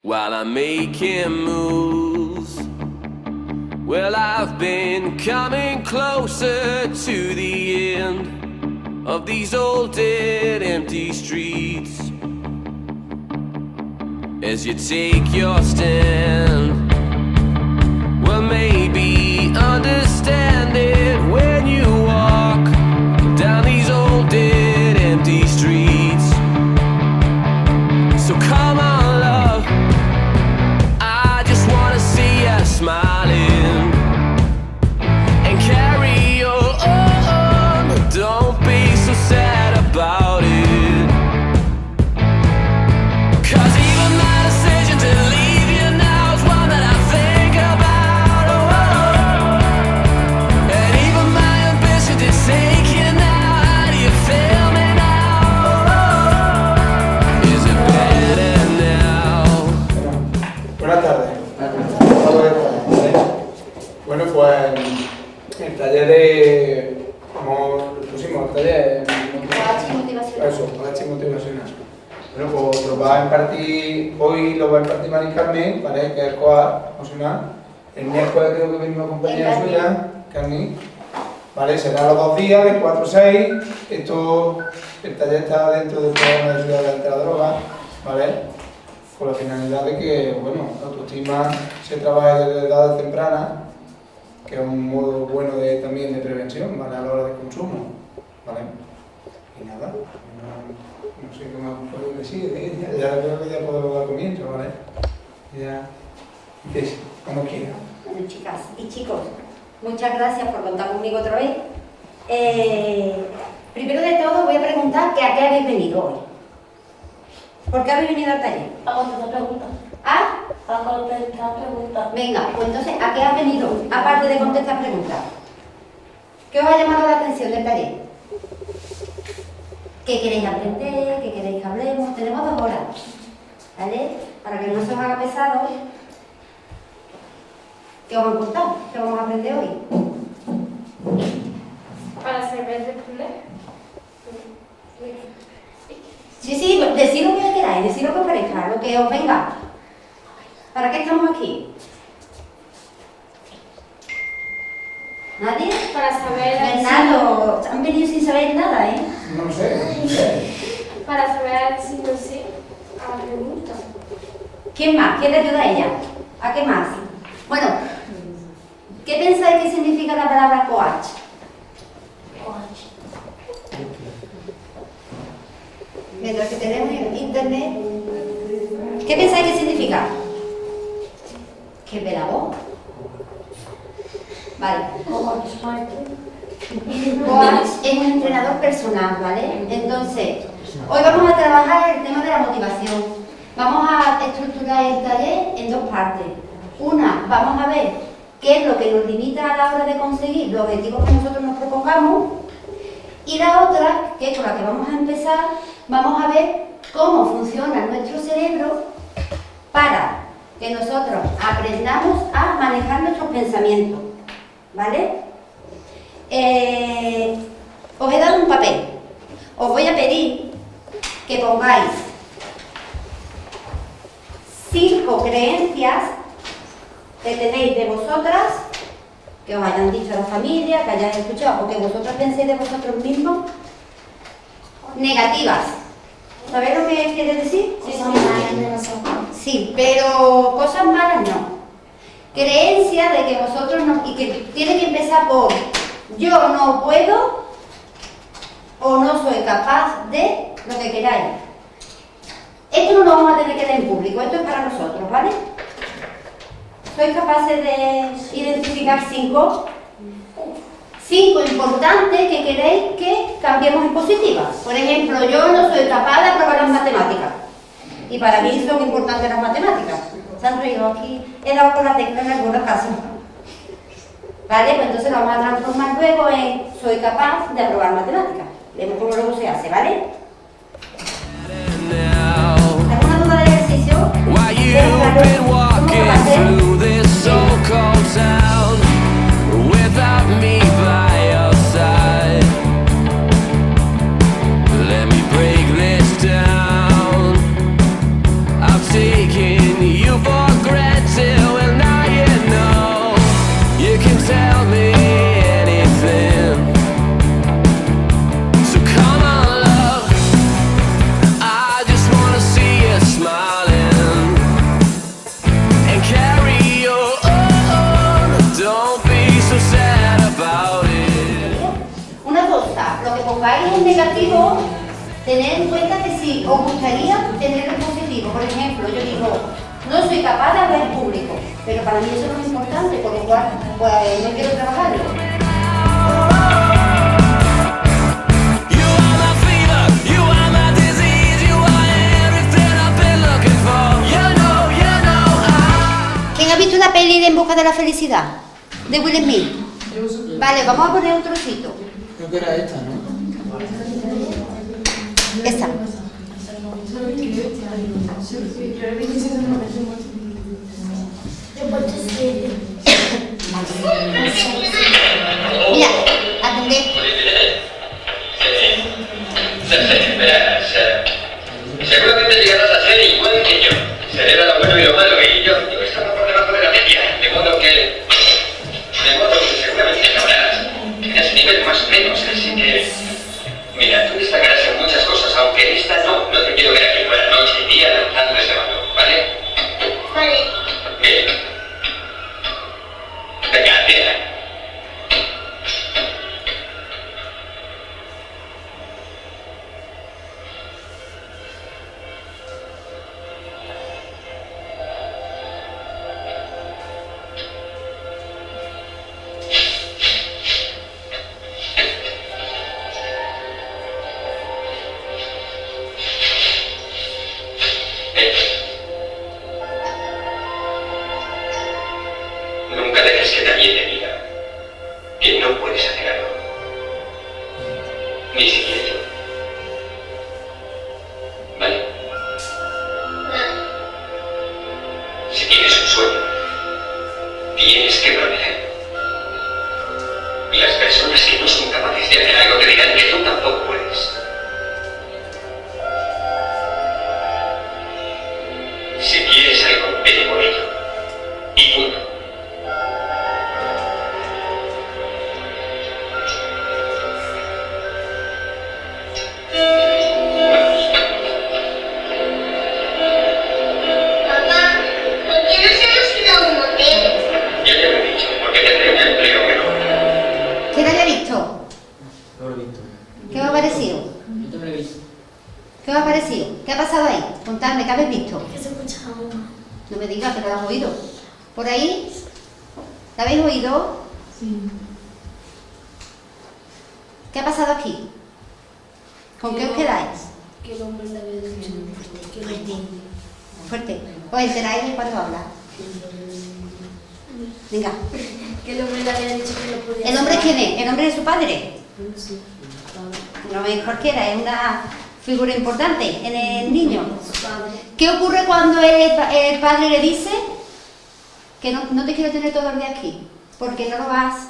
While I'm making moves, well, I've been coming closer to the end of these old dead empty streets. As you take your stand, well, maybe understand it when you walk down these old dead empty streets. So come on, love, I just wanna see you smiling and carry on. Don't be so sad about it, 'cause even my decision to leave you now is one that I think about. And even my ambition to take you now. How do you feel me now? Is it better now? Buenas tardes. Bueno, pues el taller de... como pusimos, el taller... Eso, Coaching motivacional. Bueno, pues lo va a impartir, hoy lo va a impartir Mari Carmen, ¿vale? Que es coach emocional. El miércoles creo que viene una compañera suya, Carmen. ¿Vale? Será los 2 días, de 4 a 6. Esto, el taller está dentro del programa de ayuda de la droga, ¿vale? Con la finalidad de que, bueno, la autoestima se trabaje desde edades tempranas, que es un modo bueno también de prevención, ¿vale? A la hora del consumo, ¿vale? Y nada, no sé qué más puedo decir, ya creo que ya puedo dar comienzo, ¿vale? Ya, empieza, como quiera. Bueno, chicas y chicos, muchas gracias por contar conmigo otra vez. Primero de todo voy a preguntar que a qué habéis venido hoy. ¿Por qué habéis venido al taller? A contestar preguntas. ¿Ah? A contestar preguntas. Venga, pues entonces, ¿a qué has venido? Aparte de contestar preguntas. ¿Qué os ha llamado la atención del taller? ¿Qué queréis aprender? ¿Qué queréis que hablemos? Tenemos 2 horas, ¿vale? Para que no se os haga pesado. ¿Qué os han contado? ¿Qué vamos a aprender hoy? Para saber responder. Sí, decid lo que queráis, decid lo que os parezca, lo que os venga. ¿Para qué estamos aquí? ¿Nadie? Para saber. Bernardo, han venido sin saber nada, ¿eh? No sé. Para saber si no sé. A la pregunta. ¿Quién más? ¿Quién le ayuda a ella? ¿A qué más? Bueno, ¿qué pensáis que significa la palabra coach? Mientras que tenemos internet, ¿qué pensáis que significa? ¿Qué ve la voz? Vale. Coach es un entrenador personal, ¿vale? Entonces, hoy vamos a trabajar el tema de la motivación. Vamos a estructurar el taller en 2 partes. Una, vamos a ver qué es lo que nos limita a la hora de conseguir los objetivos que nosotros nos propongamos. Y la otra, que es con la que vamos a empezar, vamos a ver cómo funciona nuestro cerebro para que nosotros aprendamos a manejar nuestros pensamientos, ¿vale? Os he dado un papel. Os voy a pedir que pongáis 5 creencias que tenéis de vosotras, que os hayan dicho a la familia, que hayáis escuchado, o que vosotras penséis de vosotros mismos, negativas. ¿Sabéis lo que quiere decir? Sí, pero cosas malas no. Creencia de que vosotros no, y que tiene que empezar por yo no puedo o no soy capaz de lo que queráis. Esto no lo vamos a tener que dar en público, esto es para nosotros, ¿vale? ¿Sois capaces de identificar 5 importantes que queréis que cambiemos en positivas? Por ejemplo, yo no soy capaz de aprobar las matemáticas. Y para mí son importantes las matemáticas. Se han reído aquí, he dado con la tecla en algunos casos. ¿Vale? Pues entonces lo vamos a transformar luego en soy capaz de aprobar matemáticas. Vemos cómo luego se hace, ¿vale? ¿Alguna duda del ejercicio? ¿Cómo se va a hacer? Let me break this down. I've taken you tener en cuenta que si os gustaría tener el positivo, por ejemplo, yo digo, no soy capaz de hablar en público, pero para mí eso no es importante, por lo cual pues, no quiero trabajarlo. You are my fever, you are my disease, you are everything I've been looking for. You know, ¿Quién ha visto la peli de En busca de la felicidad? De Will Smith. Vale, vamos a poner un trocito. Creo que era esta, ¿no? Esta. Mira, atendé. Verás, seguramente llegarás a ser igual que yo. Celebra lo bueno y lo malo y yo estaba por debajo de la media, de modo que seguramente sabrás en ese nivel más o menos, así que mira, tú destacarás en muchas cosas, aunque esta no te quiero ver aquí buena noche y día lanzando ese balón, ¿vale? Vale. Bien. Venga, tira. Nunca dejes que nadie te diga que no puedes hacer algo. Ni siquiera yo. ¿Vale? Si tienes un sueño, tienes que protegerlo. Las personas que no son capaces de hacer algo te dirán que tú tampoco puedes. Si quieres algo, vete por ello. Y punto. Papá, ¿por qué nos hemos ido a un motel? Yo ya lo he dicho, porque tendré un empleo mejor. ¿Quién lo haya visto? No lo he visto. ¿Qué os ha parecido? Yo también lo he visto. ¿Qué os ha parecido? ¿Qué ha pasado ahí? Contadme, ¿qué habéis visto? Que se escucha mamá. No me digas que no lo has oído. ¿Por ahí? ¿La habéis oído? Sí. ¿Qué ha pasado aquí? ¿Con qué os quedáis? Que el hombre le había dicho que no entiende. Fuerte. ¿Os enteráis de cuando habla? Venga. Que el hombre le había dicho que no podía. ¿El hombre quién es? ¿El hombre de su padre? Sí. No es cualquiera, es una figura importante en el niño. Su padre. ¿Qué ocurre cuando el padre le dice que no te quiero tener todo el día aquí? Porque no lo vas.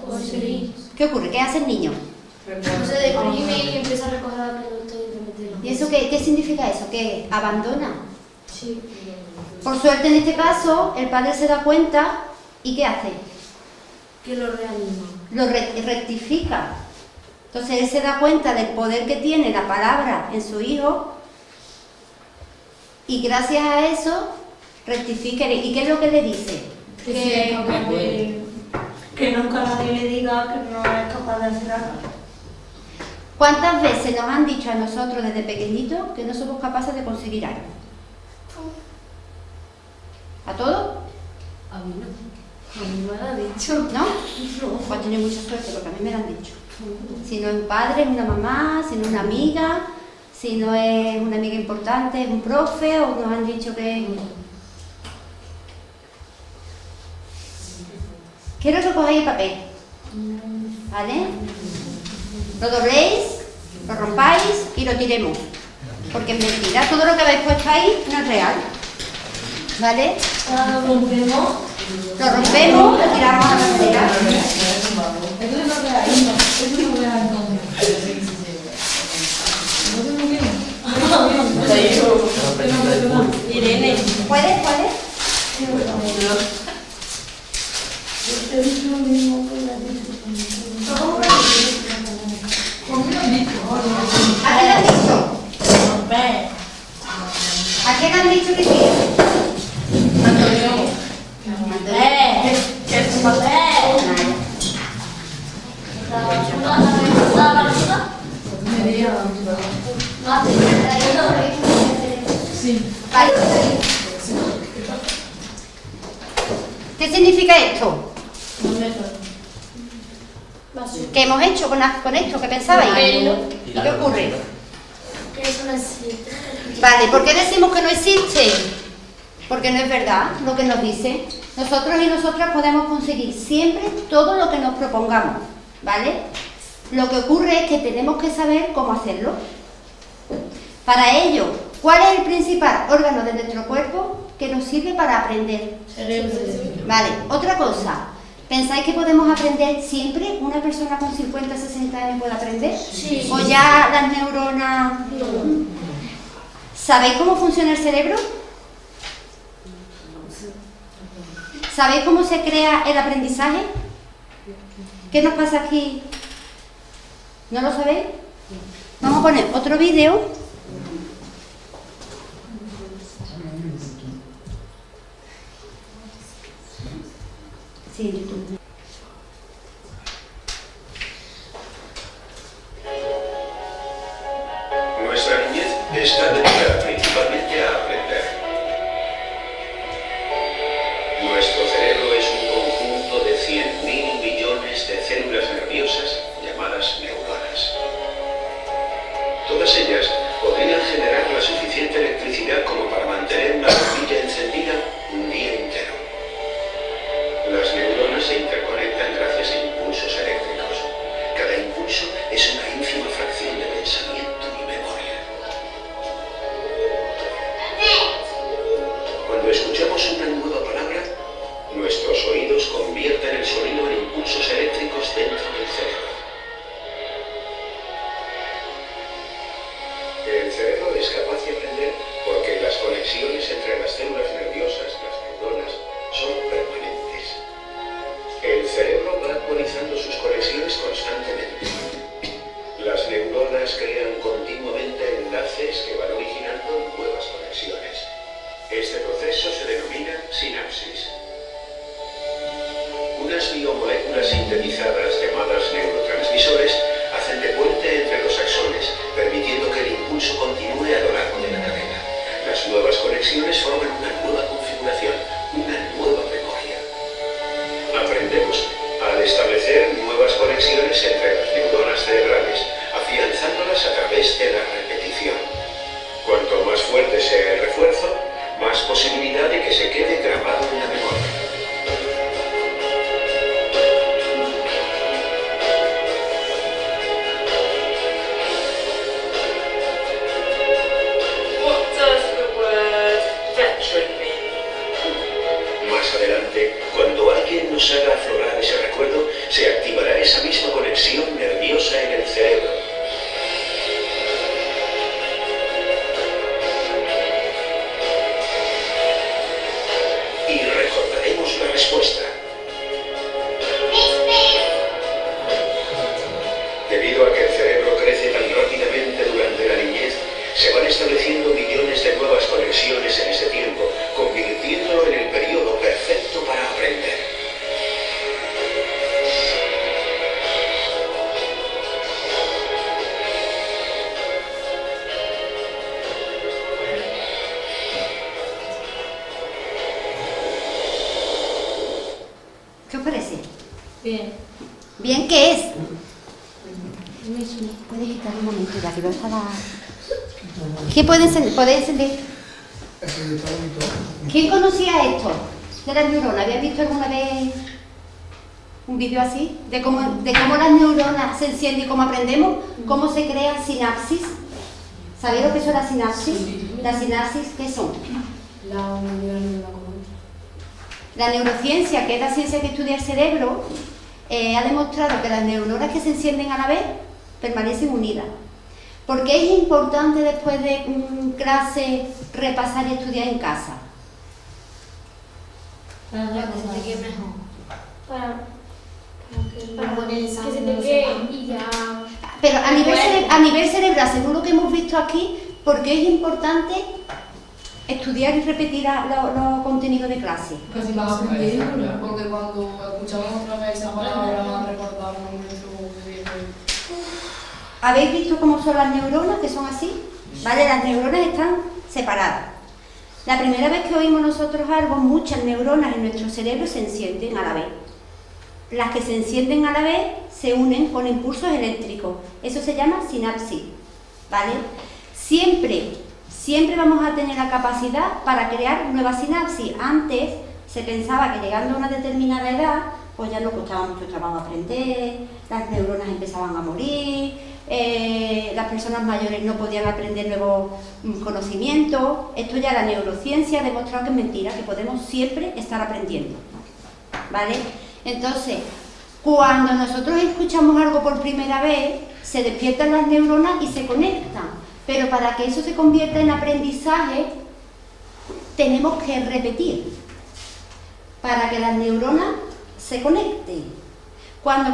Conseguir. ¿Qué ocurre? ¿Qué hace el niño? Se deprime y empieza a recoger la pelota y le mete la. ¿Y eso qué significa eso? ¿Que abandona? Sí. Por suerte en este caso el padre se da cuenta y ¿qué hace? Que lo reanima. Lo rectifica. Entonces él se da cuenta del poder que tiene la palabra en su hijo y gracias a eso rectifica. ¿Y qué es lo que le dice? Que nunca nadie le diga que no es capaz de hacer algo. ¿Cuántas veces nos han dicho a nosotros desde pequeñitos que no somos capaces de conseguir algo? ¿A todos? A mí no. A mí me lo ha dicho. ¿No? Pues tenido mucha suerte porque a mí me lo han dicho. Si no es un padre, es una mamá, si no es una amiga, si no es una amiga importante, es un profe, o nos han dicho que... Quiero que cojáis el papel, ¿vale? Lo dobléis, lo rompáis y lo tiremos, porque es mentira, todo lo que habéis puesto ahí no es real, ¿vale? Lo rompemos. Lo rompemos, lo tiramos a la bandera. Irene. ¿Puedes? ¿A quién le han dicho? ¿A quién le han dicho que sí? Que es un papel. ¿La basura? hace. Sí. Vale. ¿Qué significa esto? ¿Qué hemos hecho con esto? ¿Qué pensabais? ¿Qué ocurre? Que eso no existe. Vale, ¿por qué decimos que no existe? Porque no es verdad lo que nos dice. Nosotros y nosotras podemos conseguir siempre todo lo que nos propongamos, ¿vale? Lo que ocurre es que tenemos que saber cómo hacerlo. Para ello, ¿cuál es el principal órgano de nuestro cuerpo que nos sirve para aprender? Vale, otra cosa. ¿Pensáis que podemos aprender siempre? ¿Una persona con 50, 60 años puede aprender? Sí. ¿O ya las neuronas...? ¿Sabéis cómo funciona el cerebro? ¿Sabéis cómo se crea el aprendizaje? ¿Qué nos pasa aquí? ¿No lo sabéis? Vamos a poner otro vídeo. Sí, YouTube. Nuestra niñez está dedicada principalmente a aprender. Nuestro cerebro es un conjunto de 100.000 millones de células nerviosas llamadas neuronas. Todas ellas podrían generar la suficiente electricidad como para mantener una bombilla encendida un día entero. Las neuronas se interconectan gracias a impulsos eléctricos. Cada impulso es una ínfima fracción de pensamiento y memoria. Cuando escuchamos una nueva palabra, nuestros oídos convierten el sonido en impulsos eléctricos dentro del cerebro. El cerebro es capaz de aprender porque las conexiones entre las células nerviosas, las neuronas, son permanentes. El cerebro va actualizando sus conexiones constantemente. Las neuronas crean continuamente enlaces que van originando nuevas conexiones. Este proceso se denomina sinapsis. Unas biomoléculas sintetizadas llamadas neurotransmisores hacen de puente entre los axones, permitiendo que el impulso continúe a lo largo de la cadena. Las nuevas conexiones forman una nueva configuración, una nueva memoria. Aprendemos al establecer nuevas conexiones entre las neuronas cerebrales, afianzándolas a través de la repetición. Cuanto más fuerte sea el refuerzo, más posibilidad de que se quede grabado en la memoria. Más adelante, cuando alguien nos haga aflorar ese recuerdo, se activará esa misma conexión nerviosa en el cerebro. Y recordaremos la respuesta. Debido a que el cerebro crece tan rápidamente durante la niñez, se van estableciendo millones de nuevas conexiones en ese tiempo, convirtiéndolo en el periodo perfecto para aprender. ¿Qué os parece? Bien. ¿Bien qué es? Puedes quitar un momento, ya que no está la... ¿Qué puede encender? ¿Quién conocía esto de las neuronas? ¿Habías visto alguna vez un vídeo así? De cómo las neuronas se encienden y cómo aprendemos, cómo se crean sinapsis. ¿Sabéis lo que son las sinapsis? ¿Las sinapsis qué son? La neurociencia, que es la ciencia que estudia el cerebro, ha demostrado que las neuronas que se encienden a la vez permanecen unidas. ¿Por qué es importante después de clase repasar y estudiar en casa? Para que se te quede y ya. Pero a nivel cerebral, según lo que hemos visto aquí, ¿por qué es importante estudiar y repetir los contenidos de clase? Casi vas aprendiendo, porque cuando escuchamos otra vez esa palabra recordamos nuestro. ¿Habéis visto cómo son las neuronas, que son así? ¿vale? Las neuronas están separadas. La primera vez que oímos nosotros algo, muchas neuronas en nuestro cerebro se encienden a la vez. Las que se encienden a la vez se unen con impulsos eléctricos. Eso se llama sinapsis, ¿vale? Siempre vamos a tener la capacidad para crear nuevas sinapsis. Antes se pensaba que llegando a una determinada edad, pues ya nos costaba mucho trabajo aprender, las neuronas empezaban a morir, las personas mayores no podían aprender nuevos conocimientos. Esto ya la neurociencia ha demostrado que es mentira, que podemos siempre estar aprendiendo, ¿vale? Entonces, cuando nosotros escuchamos algo por primera vez, se despiertan las neuronas y se conectan. Pero para que eso se convierta en aprendizaje, tenemos que repetir para que las neuronas se conecten. Cuando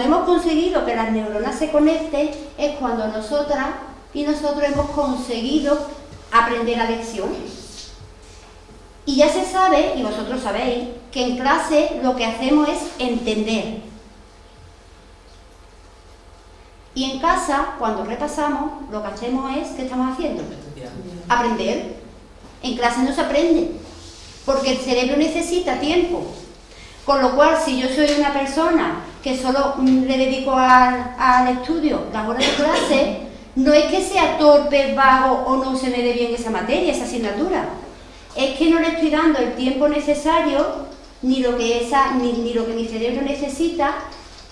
hemos conseguido que las neuronas se conecten, es cuando nosotras y nosotros hemos conseguido aprender la lección. Y ya se sabe, y vosotros sabéis, que en clase lo que hacemos es entender. Y en casa, cuando repasamos, lo que hacemos es, ¿qué estamos haciendo? Aprender. En clase no se aprende, porque el cerebro necesita tiempo. Con lo cual, si yo soy una persona que solo le dedico al estudio las horas de clase, no es que sea torpe, vago o no se me dé bien esa materia, esa asignatura. Es que no le estoy dando el tiempo necesario, ni lo que mi cerebro necesita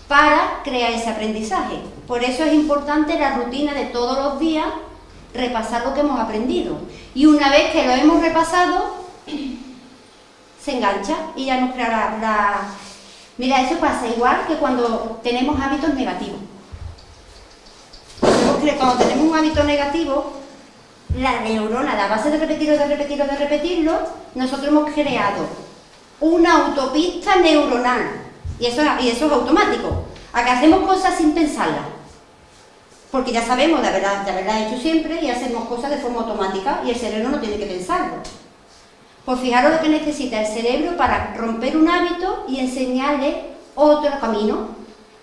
para crear ese aprendizaje. Por eso es importante la rutina de todos los días, repasar lo que hemos aprendido. Y una vez que lo hemos repasado, se engancha y ya nos crea la... Mira, eso pasa igual que cuando tenemos hábitos negativos. Cuando tenemos un hábito negativo, la neurona, a base de repetirlo, nosotros hemos creado una autopista neuronal. Y eso es automático. A que hacemos cosas sin pensarlas. Porque ya sabemos de haberla hecho siempre y hacemos cosas de forma automática y el cerebro no tiene que pensarlo. Pues fijaros lo que necesita el cerebro para romper un hábito y enseñarle otro camino.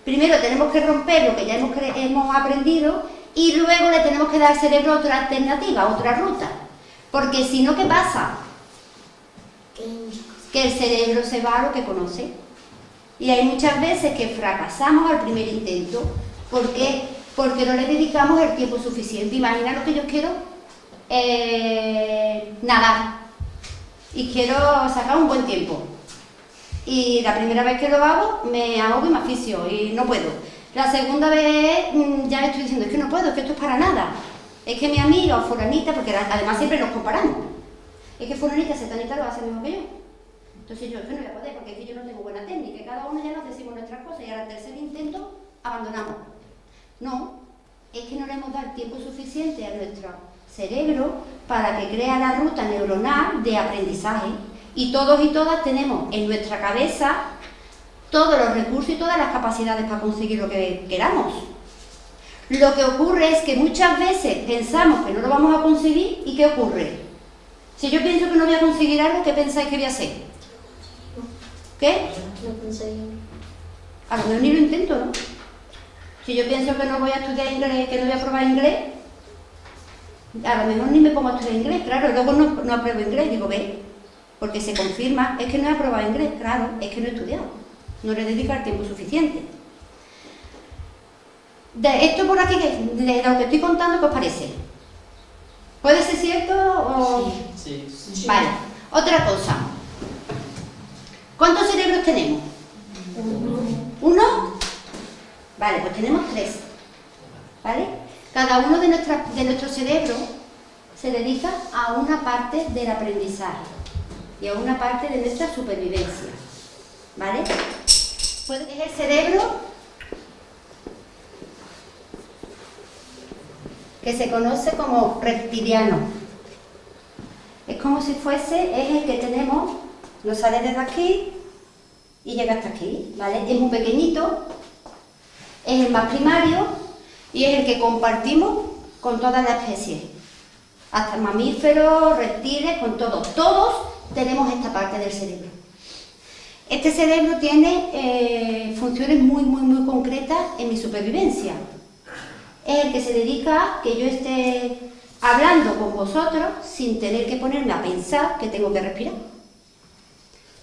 Primero tenemos que romper lo que ya hemos aprendido y luego le tenemos que dar al cerebro otra alternativa, otra ruta. Porque si no, ¿qué pasa? Que el cerebro se va a lo que conoce. Y hay muchas veces que fracasamos al primer intento. ¿Por qué? Porque no le dedicamos el tiempo suficiente. Imaginaros que yo quiero nadar y quiero sacar un buen tiempo. Y la primera vez que lo hago, me ahogo y me asfixio y no puedo. La segunda vez ya estoy diciendo, es que no puedo, es que esto es para nada. Es que mi amiga o fulanita, porque además siempre nos comparamos, es que fulanita, setanita lo hace mejor que yo. Entonces yo, es que no voy a poder, porque es que yo no tengo buena técnica. Cada uno ya nos decimos nuestras cosas y al tercer intento abandonamos. No, es que no le hemos dado el tiempo suficiente a nuestro cerebro para que crea la ruta neuronal de aprendizaje. Y todos y todas tenemos en nuestra cabeza todos los recursos y todas las capacidades para conseguir lo que queramos. Lo que ocurre es que muchas veces pensamos que no lo vamos a conseguir y ¿qué ocurre? Si yo pienso que no voy a conseguir algo, ¿qué pensáis que voy a hacer? ¿Qué? No conseguí. A lo mejor ni lo intento, ¿no? Si yo pienso que no voy a estudiar inglés, que no voy a probar inglés, a lo mejor ni me pongo a estudiar inglés, claro, luego no apruebo inglés, digo, ve, porque se confirma, es que no he aprobado inglés, claro, es que no he estudiado, no le dedico el tiempo suficiente. De esto por aquí, de lo que estoy contando, ¿qué os parece? ¿Puede ser cierto o...? Sí. Vale, otra cosa. ¿Cuántos cerebros tenemos? ¿Uno? Vale, pues tenemos 3. ¿Vale? Cada uno de nuestros cerebros se dedica a una parte del aprendizaje y a una parte de nuestra supervivencia. ¿Vale? Pues es el cerebro que se conoce como reptiliano. Es como si fuese, es el que tenemos, nos sale desde aquí y llega hasta aquí, ¿vale? Es muy pequeñito, es el más primario y es el que compartimos con todas las especies, hasta mamíferos, reptiles, con todos. Todos tenemos esta parte del cerebro. Este cerebro tiene funciones muy concretas en mi supervivencia. Es el que se dedica a que yo esté hablando con vosotros sin tener que ponerme a pensar que tengo que respirar.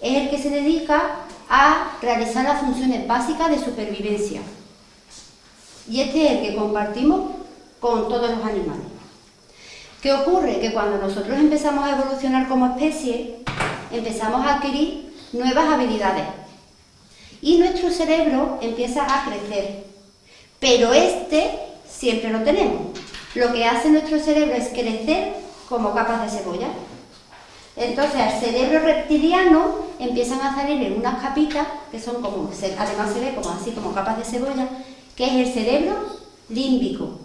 Es el que se dedica a realizar las funciones básicas de supervivencia. Y este es el que compartimos con todos los animales. ¿Qué ocurre? Que cuando nosotros empezamos a evolucionar como especie, empezamos a adquirir nuevas habilidades. Y nuestro cerebro empieza a crecer. Pero este siempre lo tenemos. Lo que hace nuestro cerebro es crecer como capas de cebolla. Entonces al cerebro reptiliano empiezan a salir en unas capitas que son como, además se ve como así como capas de cebolla, que es el cerebro límbico.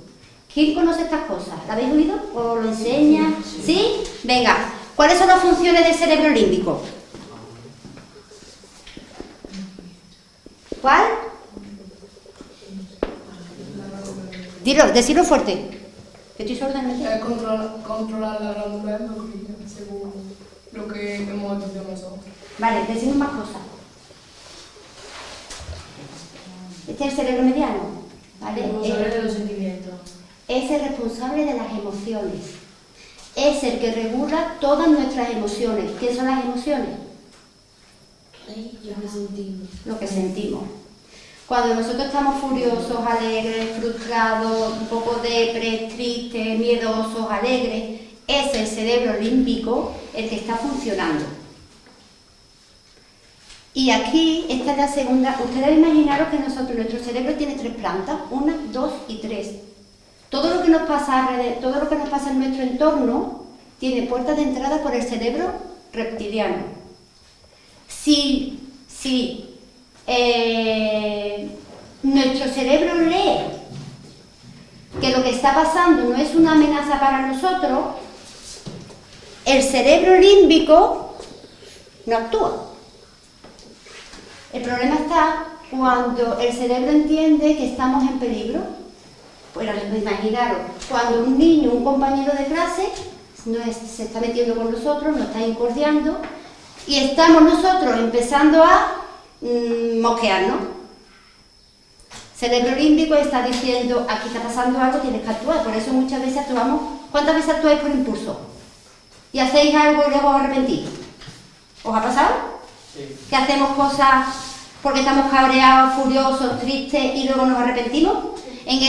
¿Quién conoce estas cosas? ¿La habéis oído? ¿O lo enseña? ¿Sí? Venga, ¿cuáles son las funciones del cerebro límbico? ¿Cuál? Dilo, decirlo fuerte. Que estoy sorda, ¿no? Controlar la glándula endocrina, según lo que hemos estudiado nosotros. Vale, decimos más cosas. Este es el cerebro mediano, ¿vale? Responsable de los sentimientos. Es el responsable de las emociones. Es el que regula todas nuestras emociones. ¿Qué son las emociones? Lo que sentimos. Lo que sentimos. Cuando nosotros estamos furiosos, alegres, frustrados, un poco depres, tristes, miedosos, alegres, es el cerebro límbico el que está funcionando. Y aquí, esta es la segunda. Ustedes imaginaros que nuestro cerebro tiene 3 plantas, 1, 2 y 3. Todo lo que nos pasa en nuestro entorno tiene puertas de entrada por el cerebro reptiliano. Si nuestro cerebro lee que lo que está pasando no es una amenaza para nosotros, el cerebro límbico no actúa. El problema está cuando el cerebro entiende que estamos en peligro. Pues imaginaros, cuando un niño, un compañero de clase, se está metiendo con nosotros, nos está incordiando, y estamos nosotros empezando a mosquearnos. Cerebro límbico está diciendo, aquí está pasando algo, tienes que actuar. Por eso muchas veces actuamos. ¿Cuántas veces actuáis por impulso? Y hacéis algo y luego os arrepentís. ¿Os ha pasado? Sí. Que hacemos cosas porque estamos cabreados, furiosos, tristes y luego nos arrepentimos. En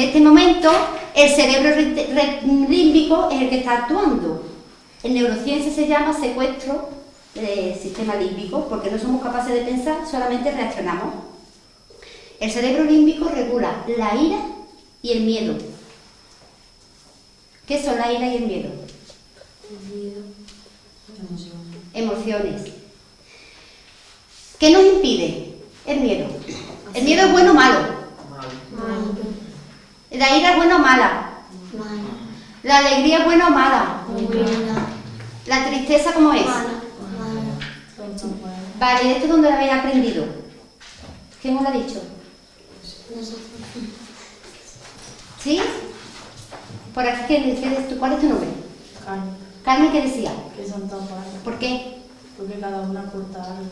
este momento el cerebro límbico es el que está actuando. En neurociencia se llama secuestro del sistema límbico, porque no somos capaces de pensar, solamente reaccionamos. El cerebro límbico regula la ira y el miedo. ¿Qué son la ira y el miedo? El miedo. Emociones. ¿Qué nos impide? El miedo. ¿El miedo es bueno o malo? Malo. ¿La ira es buena o mala? Malo. ¿La alegría es buena o mala? Buena. ¿La tristeza cómo es? Mala. Vale, ¿esto dónde lo habéis aprendido? ¿Quién os lo ha dicho? Nosotros. ¿Sí? Por aquí, ¿cuál es tu nombre? Carmen, Carmen, ¿qué decía? que son todas malas, ¿Por qué? porque cada una aporta algo.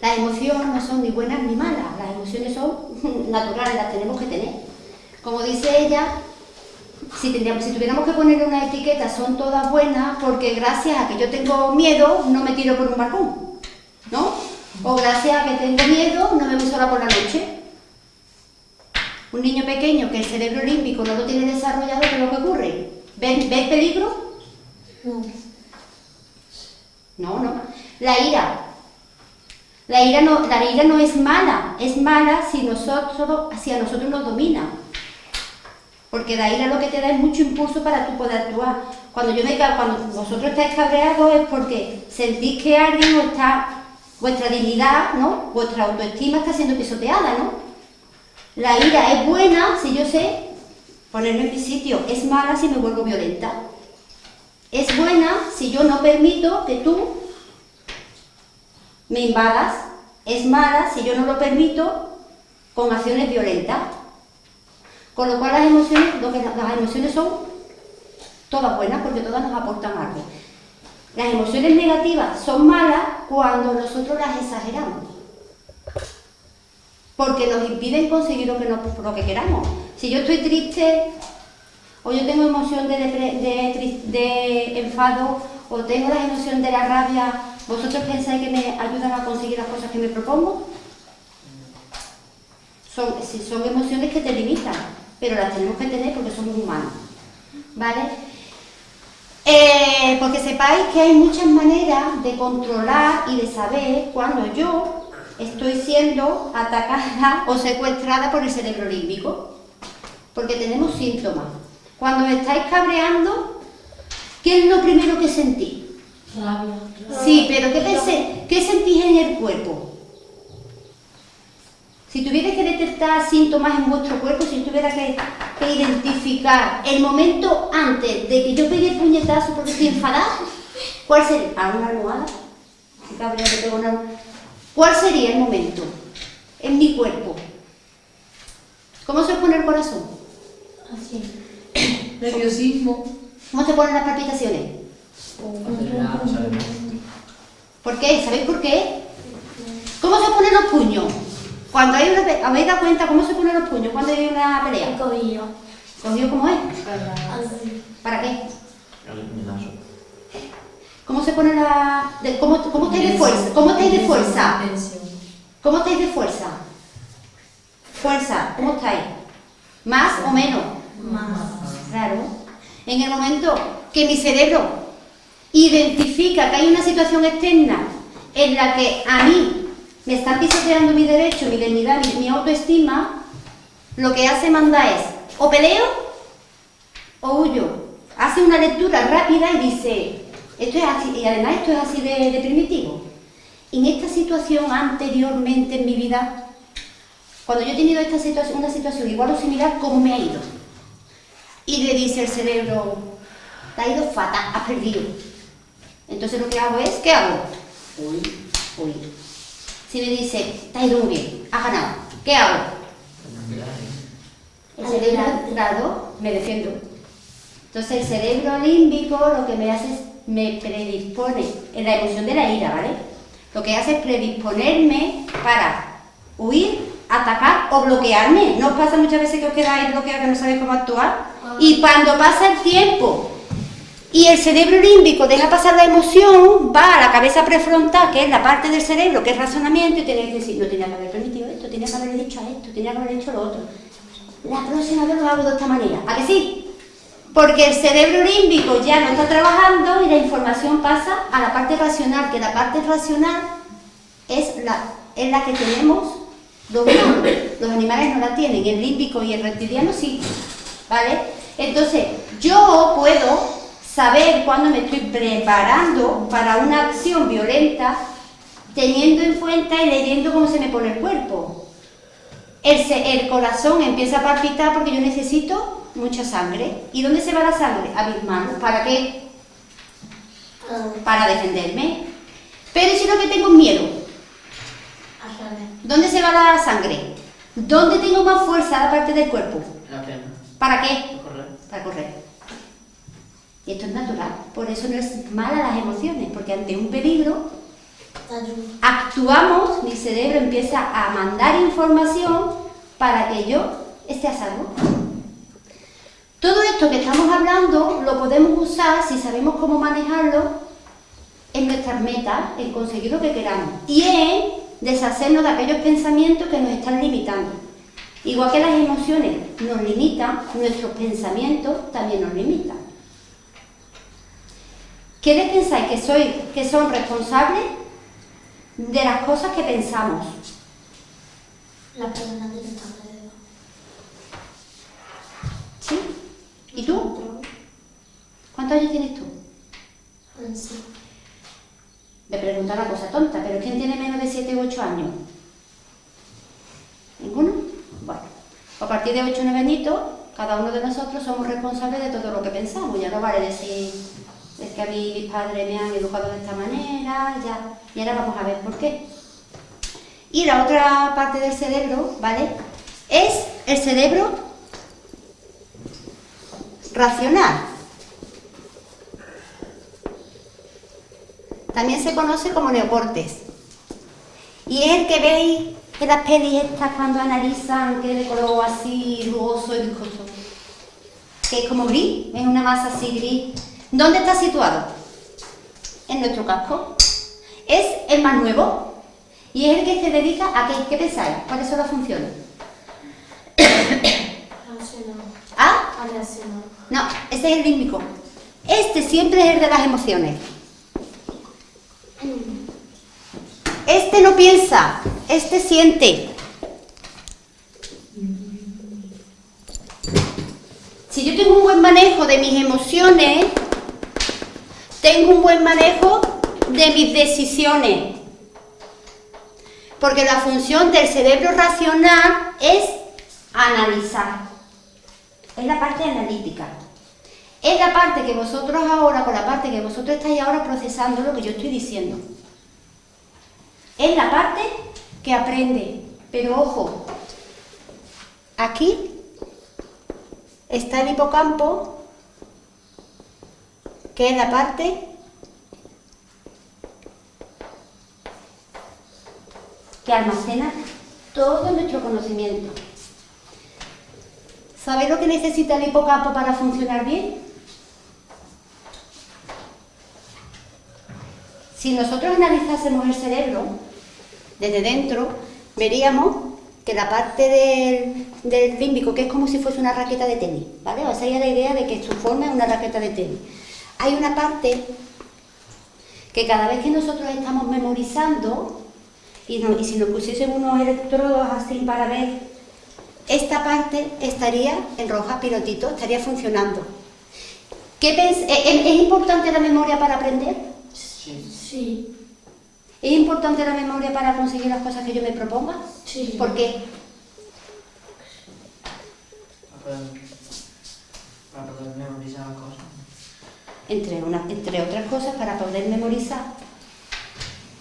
Las emociones no son ni buenas ni malas, las emociones son naturales, las tenemos que tener. Como dice ella, si tuviéramos que ponerle una etiqueta, son todas buenas porque gracias a que yo tengo miedo no me tiro por un balcón, ¿no? O gracias a que tengo miedo no me voy sola por la noche. Un niño pequeño que el cerebro límbico no lo tiene desarrollado, ¿qué es lo que ocurre? ¿Ves peligro? No. No. La ira no es mala si a nosotros nos domina. Porque la ira lo que te da es mucho impulso para tú poder actuar. Cuando vosotros estáis cabreados es porque sentís que alguien vuestra dignidad, ¿no? Vuestra autoestima está siendo pisoteada, ¿no? La ira es buena si yo sé ponerme en mi sitio, es mala si me vuelvo violenta. Es buena si yo no permito que tú me invadas, es mala si yo no lo permito con acciones violentas. Con lo cual las emociones son todas buenas porque todas nos aportan algo. Las emociones negativas son malas cuando nosotros las exageramos, porque nos impiden conseguir lo que queramos. Si yo estoy triste o yo tengo emoción de enfado, o tengo la emoción de la rabia, ¿vosotros pensáis que me ayudan a conseguir las cosas que me propongo? Son emociones que te limitan, pero las tenemos que tener porque somos humanos, ¿vale? Porque sepáis que hay muchas maneras de controlar y de saber cuando yo estoy siendo atacada o secuestrada por el cerebro límbico, porque tenemos síntomas. Cuando me estáis cabreando, ¿qué es lo primero que sentís? Rabia. Sí, pero ¿qué sentís en el cuerpo? Si tuvierais que detectar síntomas en vuestro cuerpo, si tuviera que identificar el momento antes de que yo pegue el puñetazo porque estoy enfadada, ¿cuál sería? ¿Una almohada? ¿Cuál sería el momento en mi cuerpo? ¿Cómo se pone el corazón? Así. Nerviosismo. ¿Cómo se ponen las palpitaciones? ¿Por qué? ¿Sabéis por qué? ¿Cómo se ponen los puños? Cuando hay una... ¿Habéis dado cuenta cómo se ponen los puños cuando hay una pelea? El cobillo. ¿Cogido cómo es? Así. ¿Para qué? ¿Cómo se pone la... ¿Cómo estáis de fuerza? ¿Cómo estáis de fuerza? ¿Cómo estáis de fuerza? Fuerza, ¿cómo estáis? ¿Más o menos? Más. Claro. En el momento que mi cerebro identifica que hay una situación externa en la que a mí me están pisoteando mi derecho, mi dignidad, mi autoestima, lo que hace manda es o peleo o huyo. Hace una lectura rápida y dice, esto es así, y además esto es así de primitivo. En esta situación anteriormente en mi vida, cuando yo he tenido una situación igual o similar, ¿cómo me ha ido? Y le dice el cerebro, te ha ido fatal, has perdido. Entonces lo que hago es, ¿qué hago? Uy. Si me dice, te ha ido muy bien, has ganado, ¿qué hago? El cerebro, claro, me defiendo. Entonces el cerebro límbico lo que me hace es, me predispone, en la emoción de la ira, ¿vale? Lo que hace es predisponerme para huir, atacar o bloquearme. ¿No os pasa muchas veces que os quedáis bloqueados, que no sabéis cómo actuar? Y cuando pasa el tiempo y el cerebro límbico deja pasar la emoción, va a la cabeza prefrontal, que es la parte del cerebro, que es razonamiento, y tenéis que decir, no tenía que haber permitido esto, tenía que haber dicho esto, tenía que haber hecho lo otro. La próxima vez lo hago de esta manera. ¿A que sí? Porque el cerebro límbico ya no está trabajando y la información pasa a la parte racional, que la parte racional es la que tenemos los humanos. Los animales no la tienen, el límbico y el reptiliano sí, ¿vale? Entonces, yo puedo saber cuándo me estoy preparando para una acción violenta, teniendo en cuenta y leyendo cómo se me pone el cuerpo. El corazón empieza a palpitar porque yo necesito mucha sangre. ¿Y dónde se va la sangre? A mis manos. ¿Para qué? Para defenderme. Pero si lo que tengo es miedo, ¿dónde se va la sangre? ¿Dónde tengo más fuerza la parte del cuerpo? ¿Para qué? Para correr. Y esto es natural. Por eso no es mala las emociones, porque ante un peligro actuamos, mi cerebro empieza a mandar información para que yo esté a salvo. Todo esto que estamos hablando lo podemos usar si sabemos cómo manejarlo en nuestras metas, en conseguir lo que queramos y en deshacernos de aquellos pensamientos que nos están limitando. Igual que las emociones nos limitan, nuestros pensamientos también nos limitan. ¿Quiénes pensáis que son responsables de las cosas que pensamos? Las personas que están alrededor. ¿Sí? ¿Y tú? ¿Cuántos años tienes tú? Sí. Me pregunto una cosa tonta, pero ¿quién tiene menos de 7 u 8 años? ¿Ninguno? Bueno, a partir de 8 o 9 añitos, cada uno de nosotros somos responsables de todo lo que pensamos. Ya no vale decir, es que a mí mis padres me han educado de esta manera, ya. Y ahora vamos a ver por qué. Y la otra parte del cerebro, ¿vale? Es el cerebro racional. También se conoce como neocortes. Y es el que veis en las pelis estas cuando analizan que es de color así rugoso y viscoso. que es como gris, es una masa así gris. ¿Dónde está situado? En nuestro casco. Es el más nuevo y es el que se dedica a ¿qué pensáis? ¿Cuáles son las funciones? ¿Ah? No, ese es el límbico. Este siempre es el de las emociones. Este no piensa, este siente. Si yo tengo un buen manejo de mis emociones, tengo un buen manejo de mis decisiones. Porque la función del cerebro racional es analizar. Es la parte analítica. Es la parte que vosotros ahora, con la parte que vosotros estáis ahora procesando lo que yo estoy diciendo. Es la parte que aprende. Pero ojo, aquí está el hipocampo, que es la parte que almacena todo nuestro conocimiento. ¿Sabéis lo que necesita el hipocampo para funcionar bien? Si nosotros analizásemos el cerebro desde dentro, veríamos que la parte del límbico, que es como si fuese una raqueta de tenis, ¿vale? Os hacéis la idea de que su forma es una raqueta de tenis. Hay una parte que cada vez que nosotros estamos memorizando, y si nos pusiesen unos electrodos así para ver, esta parte estaría en roja, pilotito, estaría funcionando. ¿Es importante la memoria para aprender? Sí. ¿Es importante la memoria para conseguir las cosas que yo me proponga? Sí. ¿Por qué? Para poder memorizar las cosas. Entre otras cosas, para poder memorizar.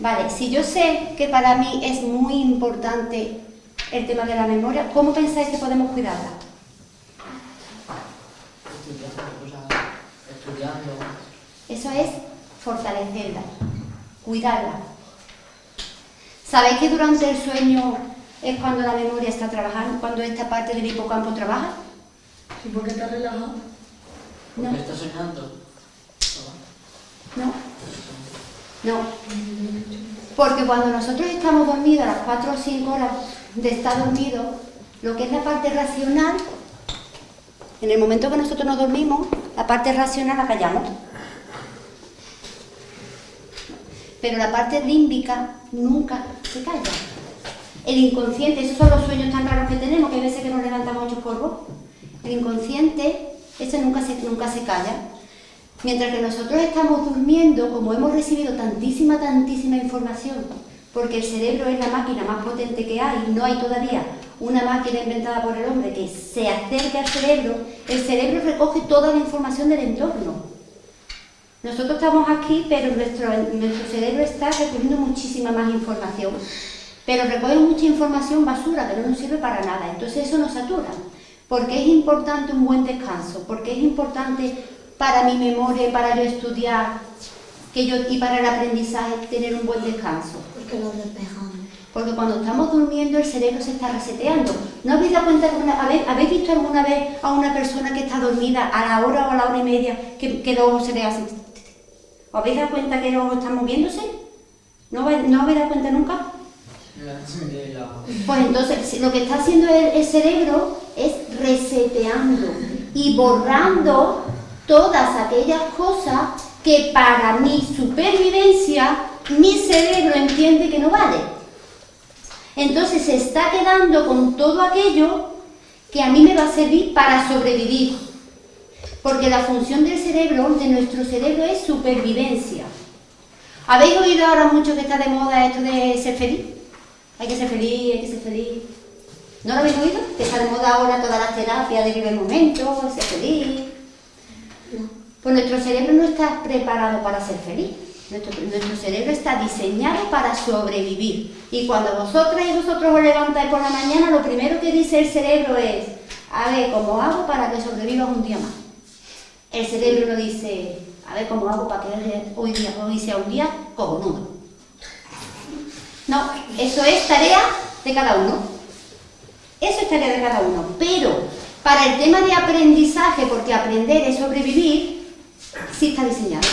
Vale, si yo sé que para mí es muy importante el tema de la memoria, ¿cómo pensáis que podemos cuidarla? Estudiando. Eso es fortalecerla, cuidarla. ¿Sabéis que durante el sueño es cuando la memoria está trabajando, cuando esta parte del hipocampo trabaja? ¿Y por qué estás relajado? No. ¿Por qué estás soñando? No. Porque cuando nosotros estamos dormidos a las 4 o 5 horas de estar dormidos, lo que es la parte racional, en el momento que nosotros nos dormimos, la parte racional la callamos. Pero la parte límbica nunca se calla. El inconsciente, esos son los sueños tan raros que tenemos, que hay veces que nos levantamos hechos polvo. El inconsciente, ese nunca se calla. Mientras que nosotros estamos durmiendo, como hemos recibido tantísima información, porque el cerebro es la máquina más potente que hay, no hay todavía una máquina inventada por el hombre que se acerque al cerebro, el cerebro recoge toda la información del entorno. Nosotros estamos aquí, pero nuestro cerebro está recogiendo muchísima más información. Pero recoge mucha información basura que no nos sirve para nada. Entonces eso nos satura. Porque es importante un buen descanso, porque es importante para mi memoria, para yo estudiar, y para el aprendizaje tener un buen descanso. Porque lo despejamos. Porque cuando estamos durmiendo el cerebro se está reseteando. ¿No habéis dado cuenta habéis visto alguna vez a una persona que está dormida a la hora o a la hora y media que los ojos se le hacen? ¿Os habéis dado cuenta que los ojos están moviéndose? ¿No habéis dado cuenta nunca? Pues entonces lo que está haciendo el cerebro es reseteando y borrando todas aquellas cosas que para mi supervivencia mi cerebro entiende que no vale. Entonces se está quedando con todo aquello que a mí me va a servir para sobrevivir. Porque la función del cerebro, de nuestro cerebro, es supervivencia. ¿Habéis oído ahora mucho que está de moda esto de ser feliz? Hay que ser feliz, hay que ser feliz. ¿No lo habéis oído? Que está de moda ahora todas las terapias de vivir el momento, ser feliz. No. Pues nuestro cerebro no está preparado para ser feliz. Nuestro cerebro está diseñado para sobrevivir. Y cuando vosotras y vosotros os levantáis por la mañana, lo primero que dice el cerebro es: a ver cómo hago para que sobrevivas un día más. El cerebro no dice: a ver cómo hago para que hoy sea un día cojonudo. No, eso es tarea de cada uno. Eso es tarea de cada uno. Pero Para el tema de aprendizaje, porque aprender es sobrevivir, sí está diseñado.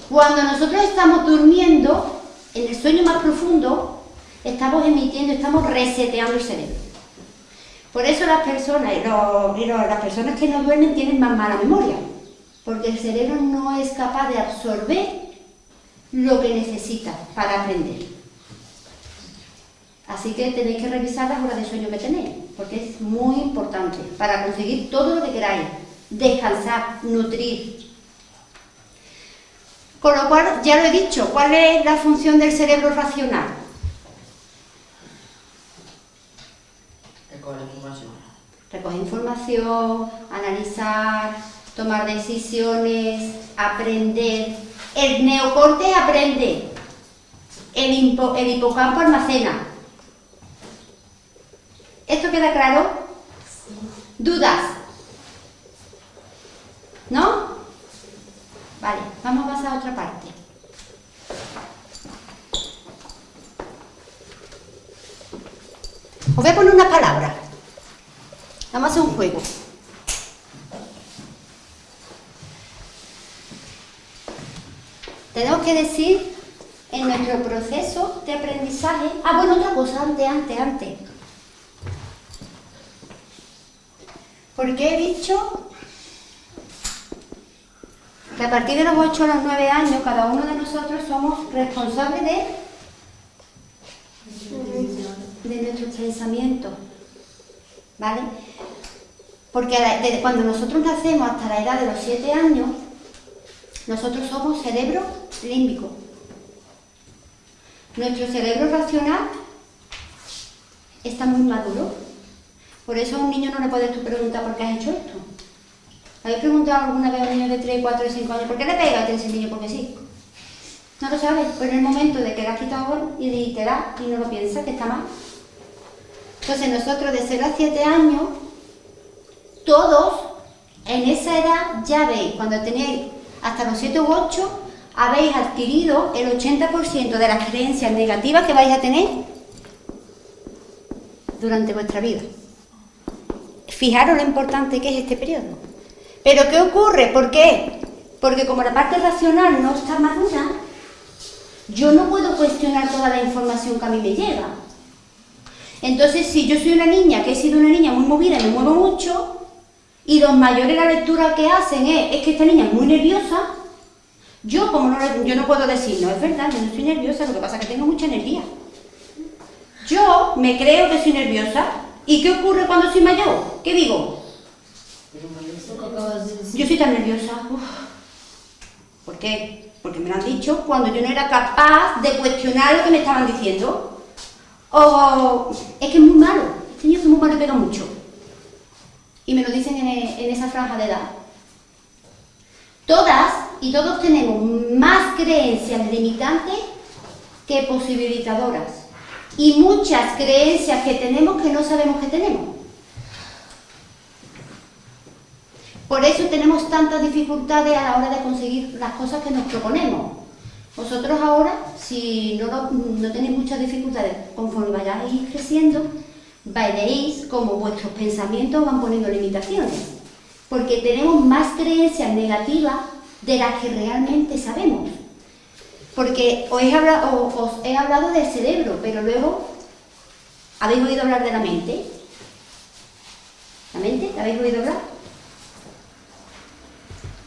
Cuando nosotros estamos durmiendo, en el sueño más profundo, estamos emitiendo, estamos reseteando el cerebro. Por eso las personas, las personas que no duermen tienen más mala memoria, porque el cerebro no es capaz de absorber lo que necesita para aprender. Así que tenéis que revisar las horas de sueño que tenéis, porque es muy importante para conseguir todo lo que queráis, descansar, nutrir. Con lo cual, ya lo he dicho, ¿cuál es la función del cerebro racional? Recoger información. Recoger información, analizar, tomar decisiones, aprender. El neocórtex aprende, el hipocampo almacena. ¿Esto queda claro? Sí. ¿Dudas? ¿No? Vale, vamos a pasar a otra parte. Os voy a poner una palabra. Vamos a hacer un juego. Tenemos que decir en nuestro proceso de aprendizaje... Ah, bueno, otra cosa, antes. Porque he dicho que a partir de los 8 a los 9 años, cada uno de nosotros somos responsables de nuestros pensamientos, ¿vale? Porque desde cuando nosotros nacemos hasta la edad de los 7 años, nosotros somos cerebro límbico. Nuestro cerebro racional está muy maduro. Por eso a un niño no le puedes tú preguntar por qué has hecho esto. ¿Habéis preguntado alguna vez a un niño de 3, 4, 5 años por qué le pegas a ese niño? Porque sí. No lo sabes, pero en el momento de que le has quitado y te da y no lo piensas, que está mal. Entonces nosotros de 0 a 7 años, todos en esa edad ya veis, cuando tenéis hasta los 7 u 8, habéis adquirido el 80% de las creencias negativas que vais a tener durante vuestra vida. Fijaros lo importante que es este periodo. ¿Pero qué ocurre? ¿Por qué? Porque como la parte racional no está madura, yo no puedo cuestionar toda la información que a mí me llega. Entonces, si yo soy una niña, que he sido una niña muy movida y me muevo mucho, y los mayores la lectura que hacen es que esta niña es muy nerviosa, yo no puedo decir, no es verdad, yo no soy nerviosa, lo que pasa es que tengo mucha energía. Yo me creo que soy nerviosa, ¿y qué ocurre cuando soy mayor? ¿Qué digo? Yo soy tan nerviosa. Uf. ¿Por qué? Porque me lo han dicho cuando yo no era capaz de cuestionar lo que me estaban diciendo. O es que es muy malo, este niño es muy malo y pega mucho. Y me lo dicen en esa franja de edad. Todas y todos tenemos más creencias limitantes que posibilitadoras. Y muchas creencias que tenemos que no sabemos que tenemos. Por eso tenemos tantas dificultades a la hora de conseguir las cosas que nos proponemos. Vosotros ahora, si no tenéis muchas dificultades, conforme vayáis creciendo, veréis como vuestros pensamientos van poniendo limitaciones. Porque tenemos más creencias negativas de las que realmente sabemos. Porque os he hablado del cerebro, pero luego, ¿habéis oído hablar de la mente? ¿La mente? ¿La habéis oído hablar?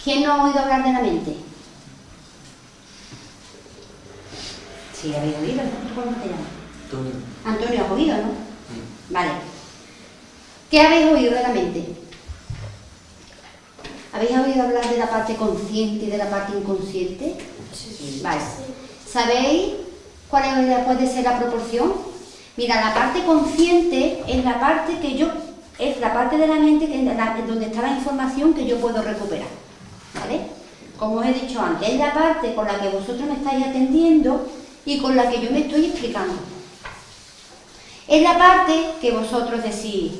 ¿Quién no ha oído hablar de la mente? Sí, habéis oído, ¿no? ¿Cómo te llamas? Antonio. Antonio, ¿has oído, no? Vale. ¿Qué habéis oído de la mente? ¿Habéis oído hablar de la parte consciente y de la parte inconsciente? Sí. Vale. ¿Sabéis cuál puede ser la proporción? Mira, la parte consciente es la parte es la parte de la mente donde está la información que yo puedo recuperar. ¿Vale? Como os he dicho antes, es la parte con la que vosotros me estáis atendiendo y con la que yo me estoy explicando. Es la parte que vosotros decís,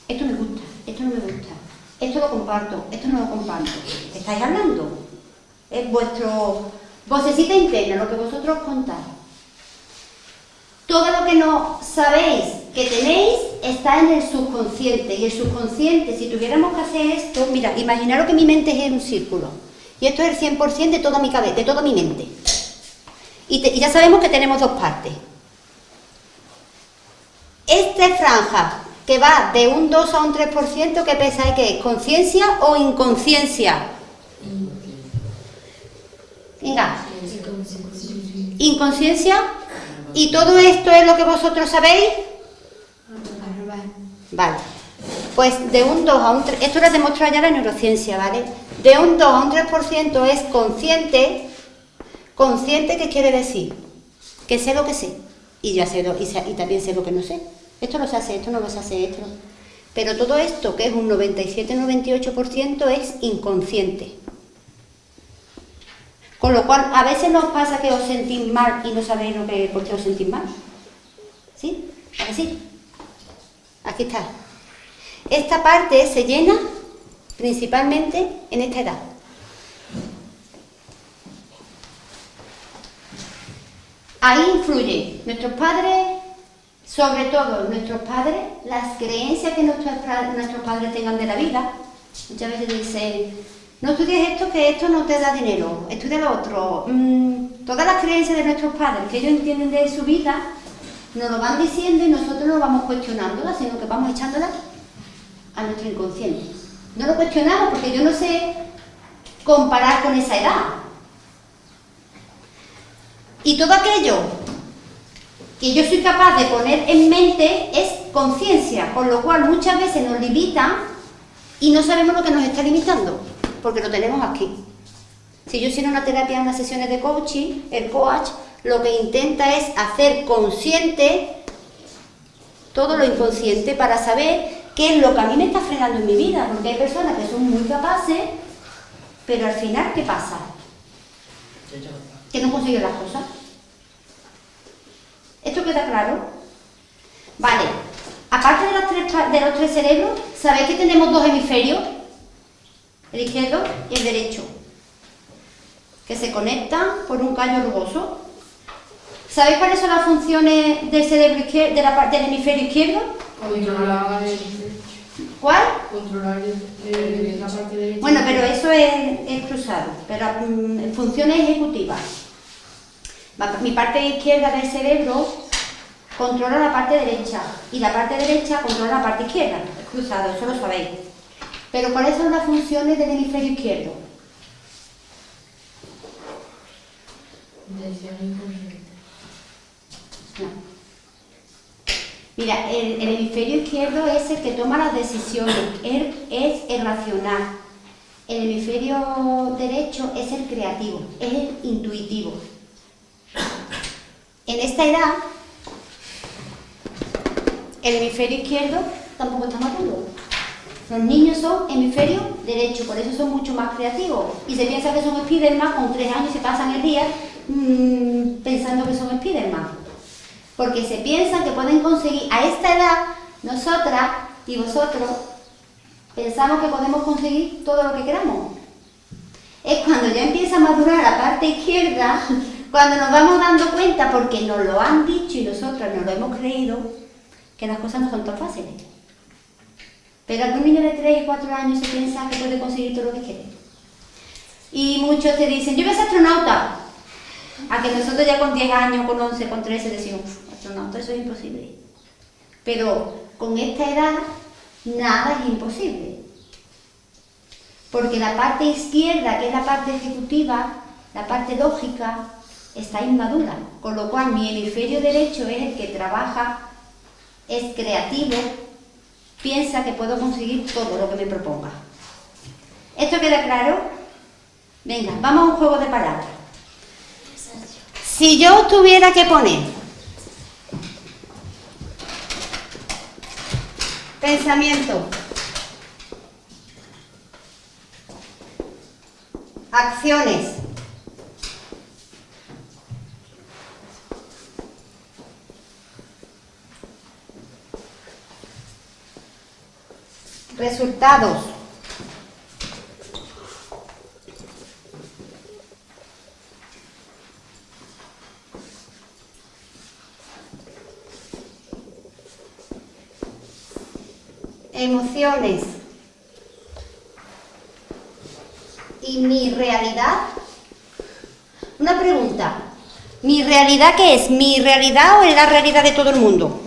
esto me gusta, esto no me gusta, esto lo comparto, esto no lo comparto. ¿Estáis hablando? Es vuestro vocecita interna, lo que vosotros contáis. Todo lo que no sabéis que tenéis, está en el subconsciente, y el subconsciente, si tuviéramos que hacer esto, mira, imaginaros que mi mente es un círculo, y esto es el 100% de toda mi cabeza, de toda mi mente. Y ya sabemos que tenemos dos partes. Esta franja que va de un 2 a un 3%, ¿qué pensáis que es? ¿Conciencia o inconsciencia? Venga. ¿Inconsciencia? ¿Y todo esto es lo que vosotros sabéis? Vale. Pues de un 2 a un 3, esto lo demuestra ya la neurociencia, ¿vale? De un 2 a un 3% es consciente. Consciente, ¿qué quiere decir? Que sé lo que sé. Y ya sé y también sé lo que no sé. Esto no se hace, esto no se hace, esto no. Pero todo esto, que es un 97-98%, es inconsciente. Con lo cual, a veces nos pasa que os sentís mal y no sabéis por qué os sentís mal. ¿Sí? ¿A que sí? Aquí está. Esta parte se llena principalmente en esta edad. Ahí influye nuestros padres, sobre todo nuestros padres, las creencias que nuestros padres tengan de la vida. Muchas veces dicen, no estudies esto, que esto no te da dinero, estudia lo otro. Todas las creencias de nuestros padres que ellos entienden de su vida, nos lo van diciendo y nosotros no vamos cuestionándolas, sino que vamos echándolas a nuestro inconsciente. No lo cuestionamos porque yo no sé comparar con esa edad. Y todo aquello que yo soy capaz de poner en mente es conciencia, con lo cual muchas veces nos limitan y no sabemos lo que nos está limitando, porque lo tenemos aquí. Si yo hiciera una terapia, unas sesiones de coaching, el coach lo que intenta es hacer consciente todo lo inconsciente para saber qué es lo que a mí me está frenando en mi vida, porque hay personas que son muy capaces, pero al final, ¿qué pasa? Que no consiguen las cosas. ¿Esto queda claro? Vale. Aparte de los tres cerebros, ¿sabéis que tenemos dos hemisferios? El izquierdo y el derecho, que se conectan por un callo rugoso. ¿Sabéis cuáles son las funciones del cerebro izquierdo, del hemisferio izquierdo? Controlar el... ¿Cuál? Controlar la parte derecha. Bueno, pero eso es cruzado, pero funciones ejecutivas. Mi parte izquierda del cerebro controla la parte derecha y la parte derecha controla la parte izquierda. Es cruzado, eso lo sabéis. Pero ¿cuáles son las funciones del hemisferio izquierdo? Decisión inconsciente. No. Mira, el hemisferio izquierdo es el que toma las decisiones, es el racional. El hemisferio derecho es el creativo, es el intuitivo. En esta edad, el hemisferio izquierdo tampoco está maduro. Los niños son hemisferio derecho, por eso son mucho más creativos. Y se piensa que son Spiderman, con 3 años se pasan el día pensando que son Spiderman. Porque se piensan que pueden conseguir, a esta edad, nosotras y vosotros, pensamos que podemos conseguir todo lo que queramos. Es cuando ya empieza a madurar la parte izquierda, cuando nos vamos dando cuenta, porque nos lo han dicho y nosotros nos lo hemos creído, que las cosas no son tan fáciles. Pero algún niño de 3 y 4 años se piensa que puede conseguir todo lo que quiere. Y muchos te dicen, yo voy a ser astronauta. A que nosotros ya con 10 años, con 11, con 13 decimos, astronauta, eso es imposible. Pero con esta edad, nada es imposible. Porque la parte izquierda, que es la parte ejecutiva, la parte lógica, está inmadura. Con lo cual mi hemisferio derecho es el que trabaja, es creativo, piensa que puedo conseguir todo lo que me proponga. ¿Esto queda claro? Venga, vamos a un juego de palabras. Si yo tuviera que poner pensamiento, acciones, resultados, emociones y mi realidad. Una pregunta. ¿Mi realidad qué es? ¿Mi realidad o es la realidad de todo el mundo?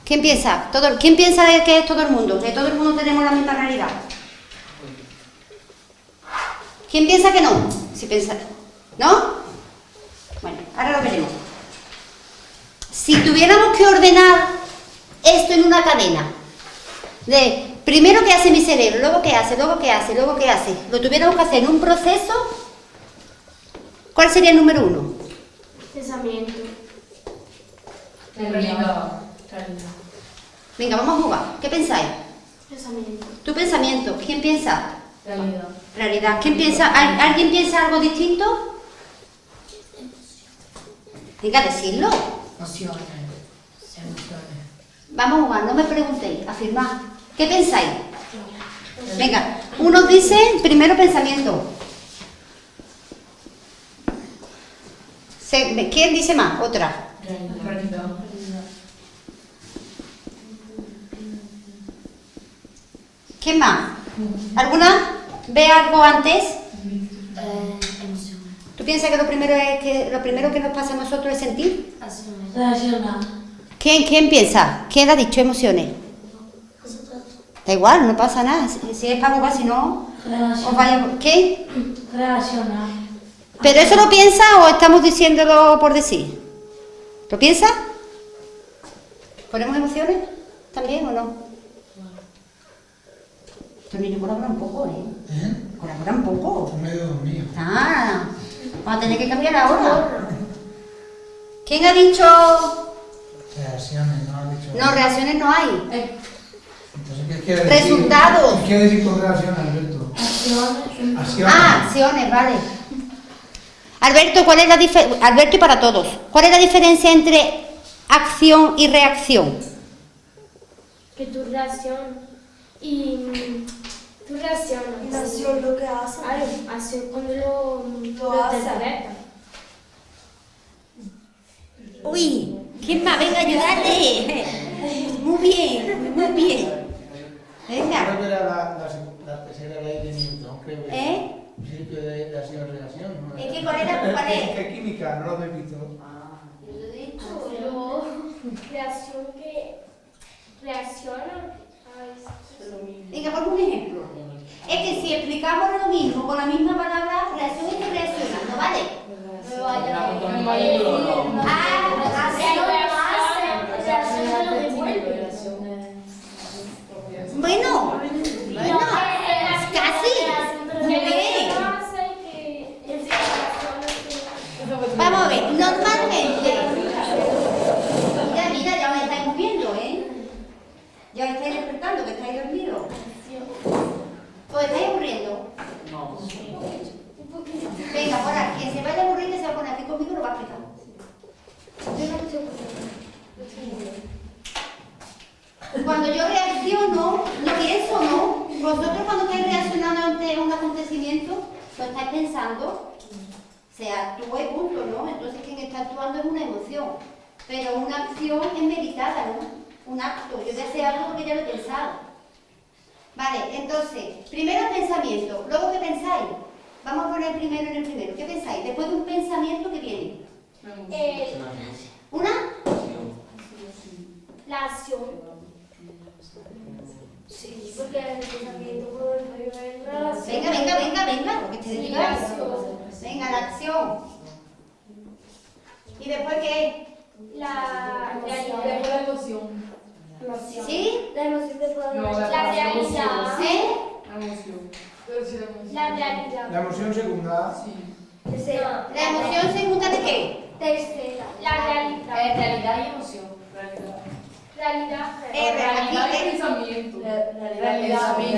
¿Quién piensa? ¿Quién piensa de que es todo el mundo? ¿De todo el mundo tenemos la misma realidad? ¿Quién piensa que no? Si piensa, ¿no? Bueno, ahora lo veremos. Si tuviéramos que ordenar esto en una cadena, de primero qué hace mi cerebro, luego qué hace, luego qué hace, luego qué hace, lo tuviéramos que hacer en un proceso, ¿cuál sería el número 1? Pensamiento. Realidad. Venga, vamos a jugar. ¿Qué pensáis? Pensamiento. Tu pensamiento. ¿Quién piensa? Realidad. Realidad. ¿Quién piensa? ¿Alguien piensa algo distinto? Venga, decirlo. Emociones. Vamos a jugar, no me preguntéis, afirmad. ¿Qué pensáis? Venga, unos dicen primero pensamiento. ¿Quién dice más? Otra. Realidad. ¿Quién más? ¿Alguna? ¿Ve algo antes? Emociones. ¿Tú piensas que lo primero que nos pasa a nosotros es sentir? Reaccionar. ¿Quién piensa? ¿Quién ha dicho emociones? Da igual, no pasa nada. Si es para jugar, si no, os vaya. ¿Qué? Reaccionar. ¿Pero eso lo piensa o estamos diciéndolo por decir? ¿Lo piensa? ¿Ponemos emociones también o no? Estos niños colaboran un poco, ¿eh? Colaboran un poco. Estoy medio dormido. Ah, vamos a tener que cambiar ahora. ¿Quién ha dicho? Reacciones, no has dicho. No, reacciones no hay. Entonces, ¿qué quiere decir? Resultados. ¿Qué quiere decir con reacción, Alberto? Acciones. Ah, acciones, vale. Alberto, ¿cuál es la diferencia? Alberto y para todos. ¿Cuál es la diferencia entre acción y reacción? Que tu reacción y tu reaccionas. La acción lo que hace. Claro, acción cuando lo hace. interpretas. Uy, ¿quién más? Venga, ayúdate. Muy bien, muy bien. Creo Venga. que era la tercera ley de Newton, creo que. ¿Eh? Principio de acción y reacción. ¿No? ¿Es que cuál era? ¿Cuál es? ¿Qué química? No lo he visto. Yo, reacción que reacciona. Venga, ponme un ejemplo. Es que si explicamos lo mismo con la misma palabra, reacción es que reaccionando, ¿vale? Bueno, casi. Muy bien. Vamos a ver, normalmente. Mira, ya os estáis moviendo, ¿eh? Ya os estáis despertando, que estáis dormidos. ¿Os estáis aburriendo? No. Venga, por aquí, quien se vaya a aburrir, que se va a poner aquí conmigo, lo va a explicar. Cuando yo reacciono, no pienso, ¿no? Vosotros cuando estáis reaccionando ante un acontecimiento, lo estáis pensando, se actúa y punto, ¿no? Entonces quien está actuando es una emoción, pero una acción es meditada, ¿no? Un acto, yo voy a hacer algo porque ya lo he pensado. Vale, entonces, primero el pensamiento, luego ¿qué pensáis? Vamos a poner primero en el primero, ¿qué pensáis? Después de un pensamiento, ¿qué viene? ¿Una? La acción. Sí, porque el pensamiento por el Venga, porque te Sí, digas. la acción. Venga, la acción. ¿Y después qué? La Después realidad. la emoción. ¿Sí? La emoción de poder. No, La realidad. ¿Eh? La emoción. Pero sí, la emoción. La realidad. La emoción segunda. Sí. Tercera. ¿La emoción segunda de qué? Tercera. La realidad. Realidad y emoción. Realidad. Realidad. Realidad y Aquí, pensamiento. Realidad. vamos a ver.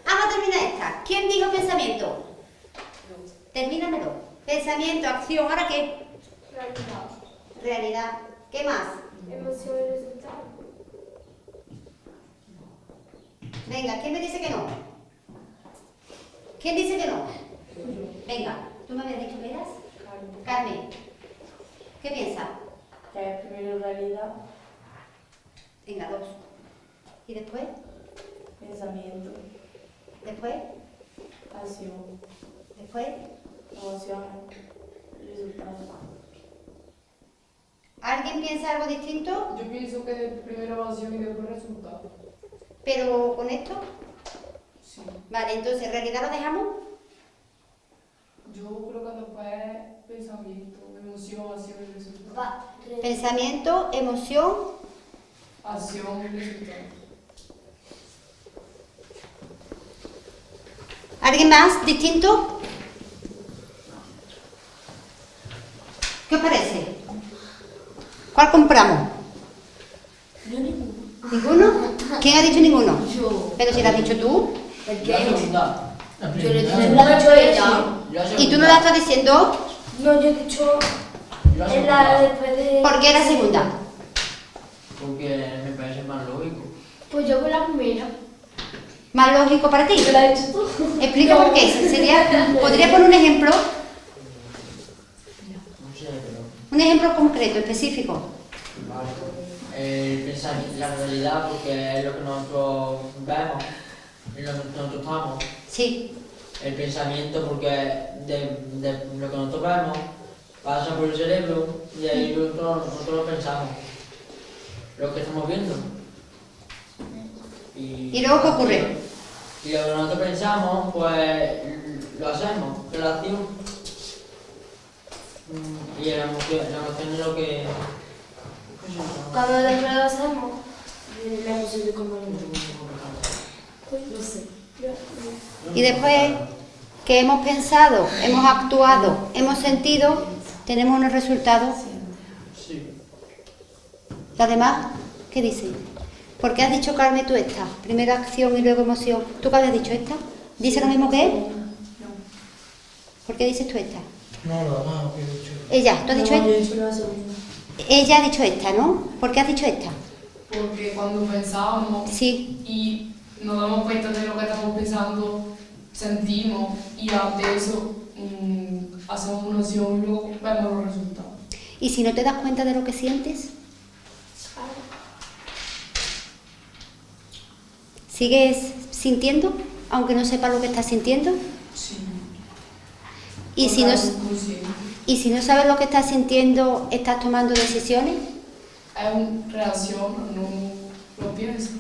Vamos a terminar esta. ¿Quién dijo pensamiento? Termínamelo. Pensamiento, acción, ¿ahora qué? Realidad. Realidad. ¿Qué más? Emoción y resultado. Venga, ¿quién me dice que no? ¿Quién dice que no? Venga, ¿tú me habías dicho que eras? Carmen, ¿qué piensas? Que primero realidad, Venga, 2. ¿Y después? pensamiento, ¿Después? acción, ¿Después? emociones, resultado. ¿Alguien piensa algo distinto? Yo pienso que primero emoción y después resultado. ¿Pero con esto? Sí. Vale, entonces, ¿realidad lo dejamos? Yo creo que después pensamiento, emoción, acción y resultado. Pensamiento, emoción. Acción y resultado. ¿Alguien más distinto? ¿Qué os parece? ¿Cuál compramos? Yo ninguno. ¿Ninguno? ¿Quién ha dicho ninguno? Yo. Pero si lo has dicho tú. ¿El La qué? segunda. La Yo le primera. he dicho ella. La ¿Y tú segunda. no la estás diciendo? No, yo he dicho La en la segunda. después de... ¿Por qué la segunda? Porque me parece más lógico. Pues yo con la primera. ¿Más lógico para ti? ¿Te la has dicho tú? Explica por qué. ¿Podría poner un ejemplo? No sé, pero. Un ejemplo concreto, específico. Vale. La realidad, porque es lo que nosotros vemos, es lo que nosotros estamos. Sí. El pensamiento, porque de lo que nosotros vemos, pasa por el cerebro y ahí nosotros lo pensamos. Lo que estamos viendo. ¿Y luego qué ocurre? Y lo que nosotros pensamos, pues lo hacemos, que la acción. Y la emoción es lo que. Cuando después lo hacemos, la emoción de cómo lo no sé. Y después que hemos pensado, hemos actuado, hemos sentido, tenemos unos resultados. Sí. ¿Las demás? ¿Qué dicen? ¿Por qué has dicho, Carmen, tú esta? Primero acción y luego emoción. ¿Tú qué habías dicho esta? ¿Dice lo mismo que él? ¿Por qué dices tú esta? No, no, he dicho. Ella, ¿tú has dicho No, yo he esta? dicho la segunda. Ella ha dicho esta, ¿no? ¿Por qué has dicho esta? Porque cuando pensábamos Sí. y nos damos cuenta de lo que estamos pensando, sentimos y ante eso hacemos una acción y luego vemos los resultados. ¿Y si no te das cuenta de lo que sientes? ¿Sigues sintiendo, aunque no sepas lo que estás sintiendo? Sí. ¿Y si no, Inconsciente. y si no sabes lo que estás sintiendo, estás tomando decisiones? Es una reacción, no lo pienso.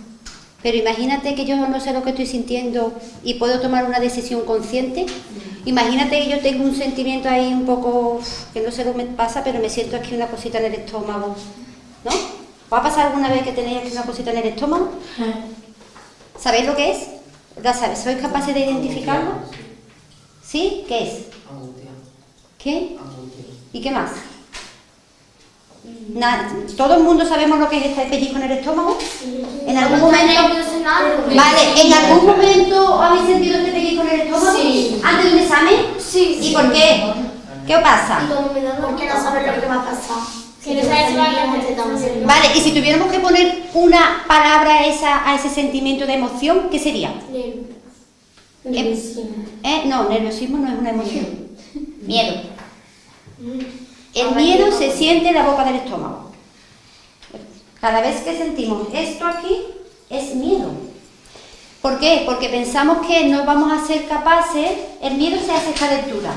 Pero imagínate que yo no sé lo que estoy sintiendo y puedo tomar una decisión consciente. Imagínate que yo tengo un sentimiento ahí un poco, que no sé lo que me pasa, pero me siento aquí una cosita en el estómago, ¿no? ¿Os ha pasado alguna vez que tenéis aquí una cosita en el estómago? ¿Sabéis lo que es? ¿La sabéis? ¿Sois capaces de identificarlo? ¿Sí? ¿Qué es? Angustia. ¿Qué? Angustia. ¿Y qué más? ¿Todo el mundo sabemos lo que es este pellizco en el estómago? ¿En algún momento? Vale, ¿en algún momento habéis sentido este pellizco en el estómago? Sí. ¿Antes de un examen? Sí, ¿Y por qué? ¿Qué os pasa? Porque no sabes lo que va a pasar. Si no sabes si va a Vale, y si tuviéramos que poner una palabra a ese sentimiento de emoción, ¿qué sería? No, nerviosismo no es una emoción. Miedo. El miedo se siente en la boca del estómago. Cada vez que sentimos esto aquí, es miedo. ¿Por qué? Porque pensamos que no vamos a ser capaces, el miedo se hace a esta lectura.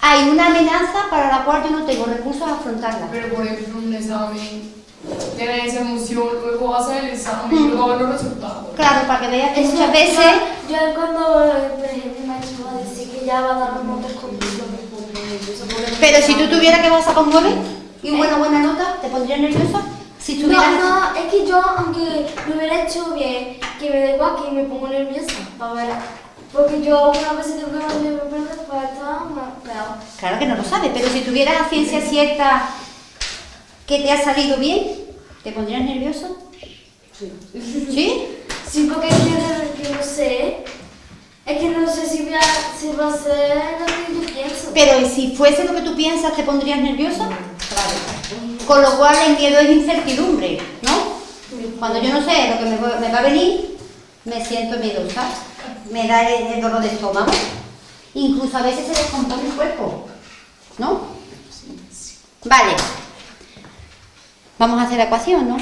Hay una amenaza para la cual yo no tengo recursos a afrontarla. Pero por ejemplo, un examen, tienes esa emoción, luego haces el examen y luego ves los resultados. Claro, para que veas que muchas veces... Yo cuando, por ejemplo, me ha hecho a decir que ya va a dar los notas con Pero si tú tuvieras que vas a sacar un 9 y una buena nota, ¿te pondrías nerviosa? Si tuvieras... No, es que yo, aunque lo hubiera hecho bien, que me da igual, que me pongo nerviosa, para ver. Porque yo una vez tengo que mandar pero después está peor. Claro que no lo sabes, pero si tuvieras a ciencia cierta que te ha salido bien, ¿te pondrías nervioso? Sí. ¿Sí? Sí, porque es que no sé. Es que no sé si va a ser lo que yo pienso. Pero ¿y si fuese lo que tú piensas, te pondrías nerviosa? Claro. Con lo cual el miedo es incertidumbre, ¿no? Cuando yo no sé lo que me va a venir, me siento miedosa. Me da el dolor de estómago. Incluso a veces se descompone el cuerpo, ¿no? Vale. Vamos a hacer la ecuación, ¿no?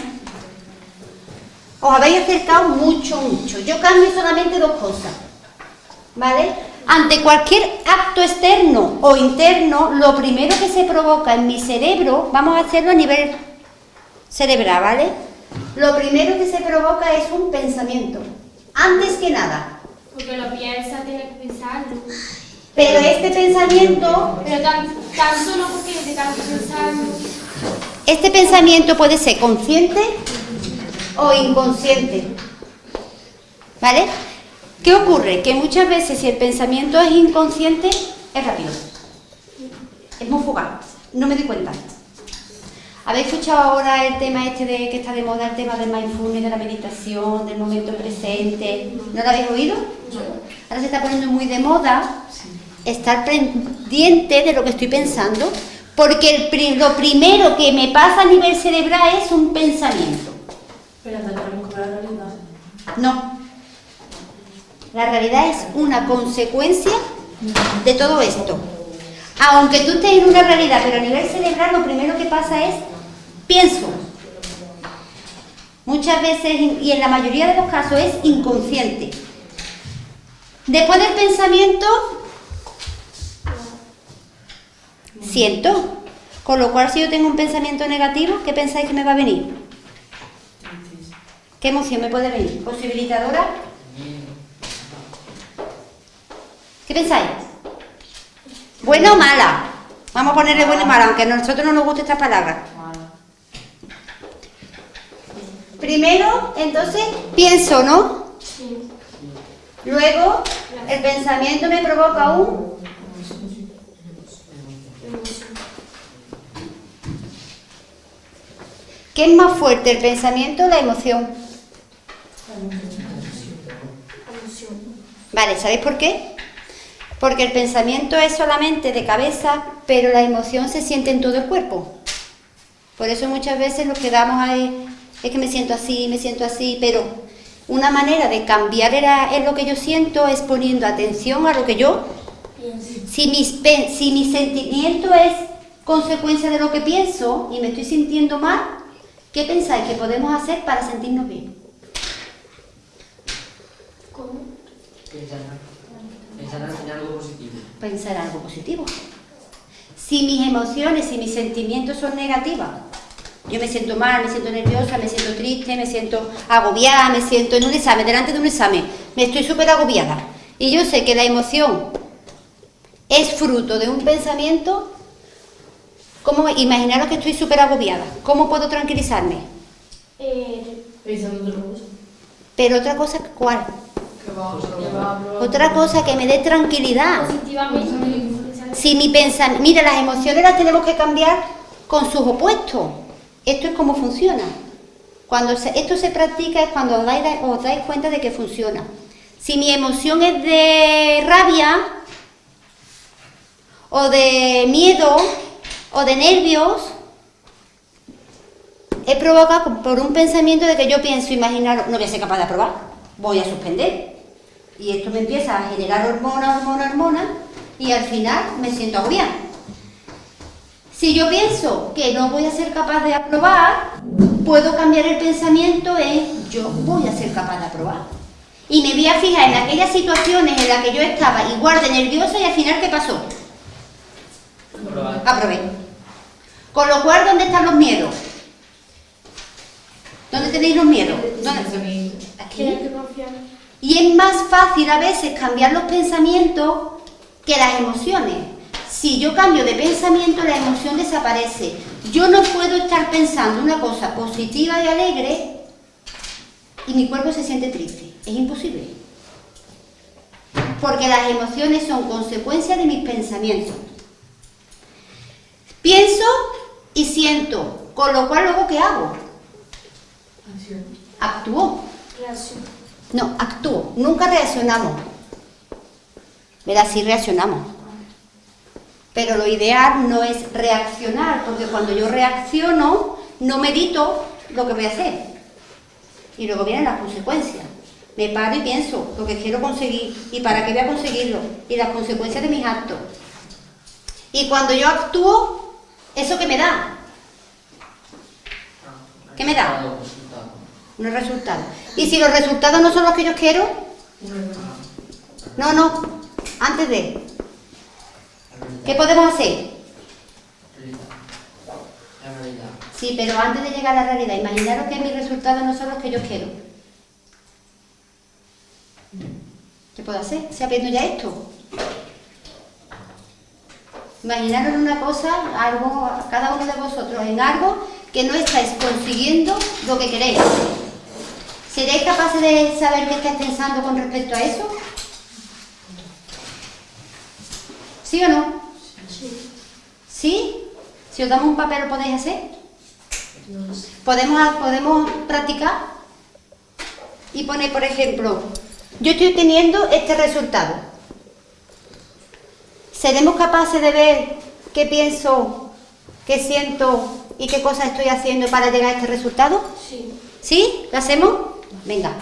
Os habéis acercado mucho. Yo cambio solamente dos cosas, ¿vale? Ante cualquier acto externo o interno, lo primero que se provoca en mi cerebro, vamos a hacerlo a nivel cerebral, ¿vale? Lo primero que se provoca es un pensamiento, antes que nada. Porque lo piensa, tiene que pensarlo. Pero este pensamiento, Pero tan solo porque te tanto pensarlo. este pensamiento puede ser consciente o inconsciente, ¿vale? ¿Qué ocurre? Que muchas veces si el pensamiento es inconsciente, es rápido, es muy fugaz, no me doy cuenta. ¿Habéis escuchado ahora el tema este de que está de moda, el tema del mindfulness, de la meditación, del momento presente? ¿No lo habéis oído? Ahora se está poniendo muy de moda estar pendiente de lo que estoy pensando, porque lo primero que me pasa a nivel cerebral es un pensamiento. Pero tenemos que ver la realidad. No. La realidad es una consecuencia de todo esto. Aunque tú estés en una realidad, pero a nivel cerebral lo primero que pasa es pienso. Muchas veces, y en la mayoría de los casos, es inconsciente. Después del pensamiento, siento. Con lo cual, si yo tengo un pensamiento negativo, ¿qué pensáis que me va a venir? ¿Qué emoción me puede venir? ¿Posibilitadora? ¿Qué pensáis? ¿Buena o mala? Vamos a ponerle buena y mala, aunque a nosotros no nos guste esta palabra. Primero, entonces, pienso, ¿no? Sí. Luego, el pensamiento me provoca un... ¿Qué es más fuerte, el pensamiento o la emoción? Vale, ¿sabéis por qué? Porque el pensamiento es solamente de cabeza, pero la emoción se siente en todo el cuerpo. Por eso muchas veces nos quedamos ahí, es que me siento así, pero una manera de cambiar en lo que yo siento es poniendo atención a lo que yo... Si mi sentimiento es consecuencia de lo que pienso y me estoy sintiendo mal, ¿qué pensáis que podemos hacer para sentirnos bien? ¿Cómo? Pensar en algo positivo. Pensar algo positivo. Si mis emociones y mis sentimientos son negativas, yo me siento mal, me siento nerviosa, me siento triste, me siento agobiada, me siento en un examen, delante de un examen, me estoy súper agobiada. Y yo sé que la emoción es fruto de un pensamiento. Imaginaros que estoy súper agobiada. ¿Cómo puedo tranquilizarme? Pensando en otra cosa. Pero otra cosa, ¿cuál? Que va. Otra cosa que me dé tranquilidad. Positivamente. Si mi pensamiento... Mira, las emociones las tenemos que cambiar con sus opuestos. Esto es cómo funciona. Cuando esto se practica es cuando os dais cuenta de que funciona. Si mi emoción es de rabia, o de miedo, o de nervios, es provocado por un pensamiento de que yo pienso, imaginar, no voy a ser capaz de aprobar, voy a suspender. Y esto me empieza a generar hormonas, y al final me siento agobiada. Si yo pienso que no voy a ser capaz de aprobar, puedo cambiar el pensamiento en yo voy a ser capaz de aprobar. Y me voy a fijar en aquellas situaciones en las que yo estaba igual de nerviosa y al final, ¿qué pasó? Aprobé. Con lo cual, ¿dónde están los miedos? ¿Dónde tenéis los miedos? Aquí. Y es más fácil a veces cambiar los pensamientos que las emociones. Si yo cambio de pensamiento, la emoción desaparece. Yo no puedo estar pensando una cosa positiva y alegre y mi cuerpo se siente triste. Es imposible. Porque las emociones son consecuencia de mis pensamientos. Pienso y siento, con lo cual luego ¿qué hago? Actúo. Reacción. No, actúo. Nunca reaccionamos. ¿Verdad? Sí reaccionamos. Pero lo ideal no es reaccionar, porque cuando yo reacciono, no medito lo que voy a hacer. Y luego vienen las consecuencias. Me paro y pienso lo que quiero conseguir y para qué voy a conseguirlo y las consecuencias de mis actos. Y cuando yo actúo, ¿Eso qué me da? ¿Qué me da? Resultado. Unos resultados. ¿Y si los resultados no son los que yo quiero? No, antes de. ¿Qué podemos hacer? La realidad. Sí, pero antes de llegar a la realidad, imaginaros que mis resultados no son los que yo quiero. ¿Qué puedo hacer? ¿Se aprendo ya esto? Imaginaros una cosa, algo, cada uno de vosotros, en algo que no estáis consiguiendo lo que queréis. ¿Seréis capaces de saber qué estáis pensando con respecto a eso? ¿Sí o no? Sí. ¿Sí? Si os damos un papel, ¿lo podéis hacer? No lo sé. ¿Podemos practicar? Y poner, por ejemplo, yo estoy teniendo este resultado. ¿Seremos capaces de ver qué pienso, qué siento y qué cosas estoy haciendo para llegar a este resultado? Sí. ¿Sí? ¿Lo hacemos? Venga.